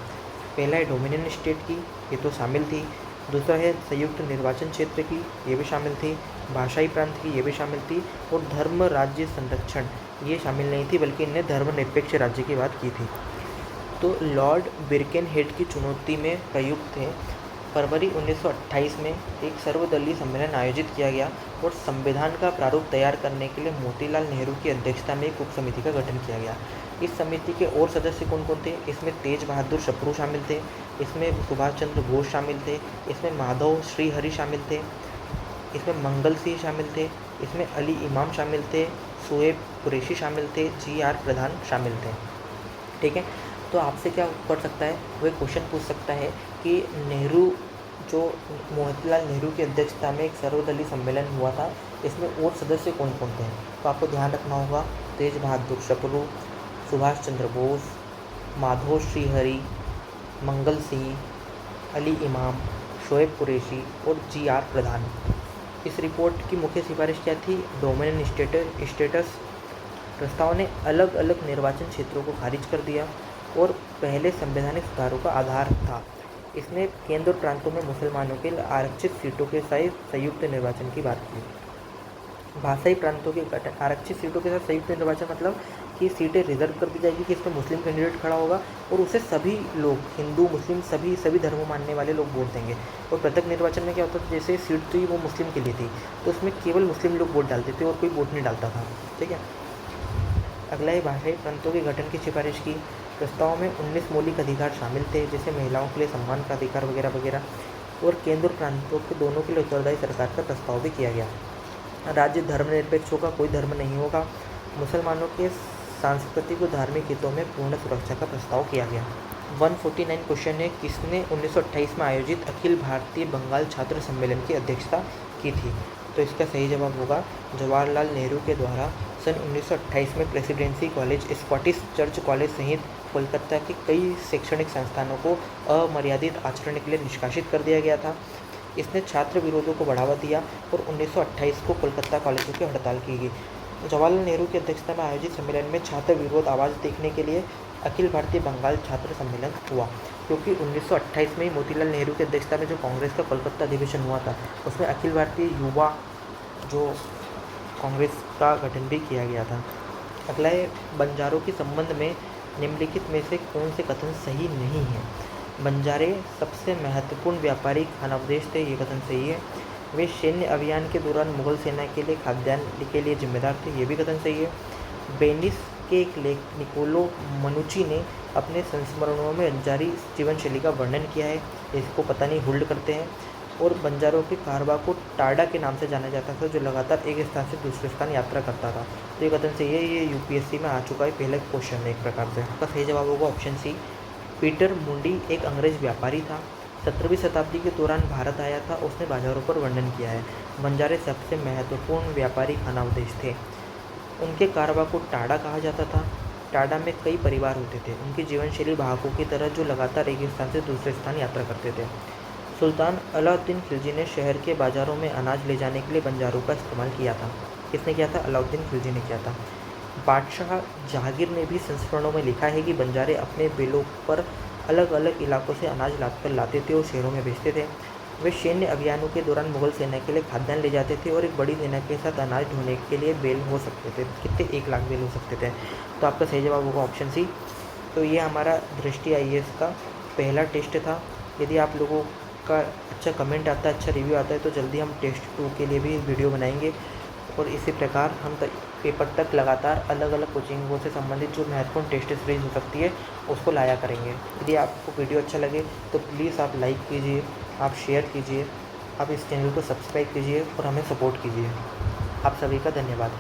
पहला है डोमिनियन स्टेट की, ये तो शामिल थी। दूसरा है संयुक्त निर्वाचन क्षेत्र की, ये भी शामिल थी। भाषाई प्रांत की, ये भी शामिल थी। और धर्म राज्य संरक्षण, ये शामिल नहीं थी, बल्कि इनने धर्मनिरपेक्ष राज्य की बात की थी। तो लॉर्ड बिरकेनहेड की चुनौती में प्रयुक्त थे। फरवरी 1928 में एक सर्वदलीय सम्मेलन आयोजित किया गया और संविधान का प्रारूप तैयार करने के लिए मोतीलाल नेहरू की अध्यक्षता में एक उप समिति का गठन किया गया। इस समिति के और सदस्य कौन कौन थे? इसमें तेज बहादुर सप्रू शामिल थे, इसमें सुभाष चंद्र बोस शामिल थे, इसमें माधव श्रीहरि शामिल थे, इसमें मंगल सिंह शामिल थे, इसमें अली इमाम शामिल थे, शोएब कुरैशी शामिल थे, जी.आर. प्रधान शामिल थे। ठीक है, तो आपसे क्या कर सकता है, वो एक क्वेश्चन पूछ सकता है कि नेहरू जो मोतीलाल नेहरू की अध्यक्षता में एक सर्वदलीय सम्मेलन हुआ था, इसमें और सदस्य कौन कौन थे? तो आपको ध्यान रखना होगा, तेज बहादुर सप्रू, सुभाष चंद्र बोस, माधव श्रीहरि, मंगल सिंह, अली इमाम, शोएब कुरैशी और जी.आर. प्रधान। इस रिपोर्ट की मुख्य सिफारिश क्या थी? Dominion status. प्रस्ताव ने अलग अलग निर्वाचन क्षेत्रों को खारिज कर दिया और पहले संवैधानिक सुधारों का आधार था। इसने केंद्र प्रांतों में मुसलमानों के लिए आरक्षित सीटों के साथ संयुक्त निर्वाचन की बात की। भाषाई प्रांतों के गठन, आरक्षित सीटों के साथ संयुक्त निर्वाचन मतलब कि सीटें रिजर्व कर दी जाएगी कि इसमें मुस्लिम कैंडिडेट खड़ा होगा और उसे सभी लोग, हिंदू मुस्लिम सभी धर्म मानने वाले लोग वोट देंगे। और पृथक निर्वाचन में क्या होता था, जैसे सीट थी वो मुस्लिम के लिए थी तो उसमें केवल मुस्लिम लोग वोट डालते थे और कोई वोट नहीं डालता था। ठीक है, अगला है भाषाई प्रांतों के गठन की सिफारिश की। प्रस्ताव में 19 मौलिक अधिकार शामिल थे, जैसे महिलाओं के लिए सम्मान का अधिकार वगैरह वगैरह, और केंद्र प्रांतों के दोनों के लिए उत्तरदायी सरकार का प्रस्ताव भी किया गया। राज्य धर्मनिरपेक्ष होगा, कोई धर्म नहीं होगा। मुसलमानों के सांस्कृतिक और धार्मिक हितों में पूर्ण सुरक्षा का प्रस्ताव किया गया। 149 क्वेश्चन है, किसने 1928 में आयोजित अखिल भारतीय बंगाल छात्र सम्मेलन की अध्यक्षता की थी? तो इसका सही जवाब होगा जवाहरलाल नेहरू के द्वारा सन 1928 में presidency college, Scottish church college सहित कोलकाता के कई शैक्षणिक संस्थानों को अमर्यादित आचरण के लिए निष्कासित कर दिया गया था। इसने छात्र विरोधों को बढ़ावा दिया और 1928 को कोलकाता कॉलेजों की हड़ताल की गई। जवाहरलाल नेहरू की अध्यक्षता में आयोजित सम्मेलन में छात्र विरोध आवाज़ देखने के लिए अखिल भारतीय बंगाल छात्र सम्मेलन हुआ, क्योंकि 1928 में ही मोतीलाल नेहरू की अध्यक्षता में जो कांग्रेस का कोलकाता अधिवेशन हुआ था उसमें अखिल भारतीय युवा जो कांग्रेस का गठन भी किया गया था। अगला है, बंजारों के संबंध में निम्नलिखित में से कौन से कथन सही नहीं है? बंजारे सबसे महत्वपूर्ण व्यापारी खानावदेश थे, ये कथन सही है। वे सैन्य अभियान के दौरान मुगल सेना के लिए खाद्यान्न के लिए जिम्मेदार थे, ये भी कथन सही है। वेनिस के एक लेख निकोलो मनुची ने अपने संस्मरणों में बंजारी जीवन शैली का वर्णन किया है, इसको पता नहीं होल्ड करते हैं। और बंजारों के कारवा को टाडा के नाम से जाना जाता था, जो लगातार एक स्थान से दूसरे स्थान यात्रा करता था, तो ये कथन सही है। ये यूपीएससी में आ चुका है, पहले क्वेश्चन है एक प्रकार से। इसका सही जवाब होगा ऑप्शन सी। पीटर मुंडी एक अंग्रेज व्यापारी था, 17वीं शताब्दी के दौरान भारत आया था, उसने बाजारों पर वर्णन किया है। बंजारे सबसे महत्वपूर्ण व्यापारी खानावदेश थे। उनके कारवा को टाडा कहा जाता था। टाडा में कई परिवार होते थे, उनकी जीवन शैली भागों की तरह जो लगातार एक स्थान से दूसरे स्थान यात्रा करते थे। सुल्तान अलाउद्दीन खिलजी ने शहर के बाज़ारों में अनाज ले जाने के लिए बंजारों का इस्तेमाल किया था। किसने किया था? अलाउद्दीन खिलजी ने किया था। बादशाह जहांगीर ने भी संस्मरणों में लिखा है कि बंजारे अपने बेलों पर अलग अलग इलाकों से अनाज लाते थे और शहरों में बेचते थे। वे सैन्य अभियानों के दौरान मुगल सेना के लिए खाद्यान्न ले जाते थे और एक बड़ी सेना के साथ अनाज ढोने के लिए बेल हो सकते थे। कितने? 1 लाख बेल हो सकते थे। तो आपका सही जवाब होगा ऑप्शन सी। तो ये हमारा दृष्टि IAS का पहला टेस्ट था। यदि आप लोगों का अच्छा कमेंट आता है, अच्छा रिव्यू आता है, तो जल्दी हम टेस्ट 2 के लिए भी वीडियो बनाएंगे और इसी प्रकार हम पेपर तक लगातार अलग अलग कोचिंगों से संबंधित जो महत्वपूर्ण टेस्ट सीरीज हो सकती है उसको लाया करेंगे। यदि आपको वीडियो अच्छा लगे तो प्लीज़ आप लाइक कीजिए, आप शेयर कीजिए, आप इस चैनल को सब्सक्राइब कीजिए और हमें सपोर्ट कीजिए। आप सभी का धन्यवाद।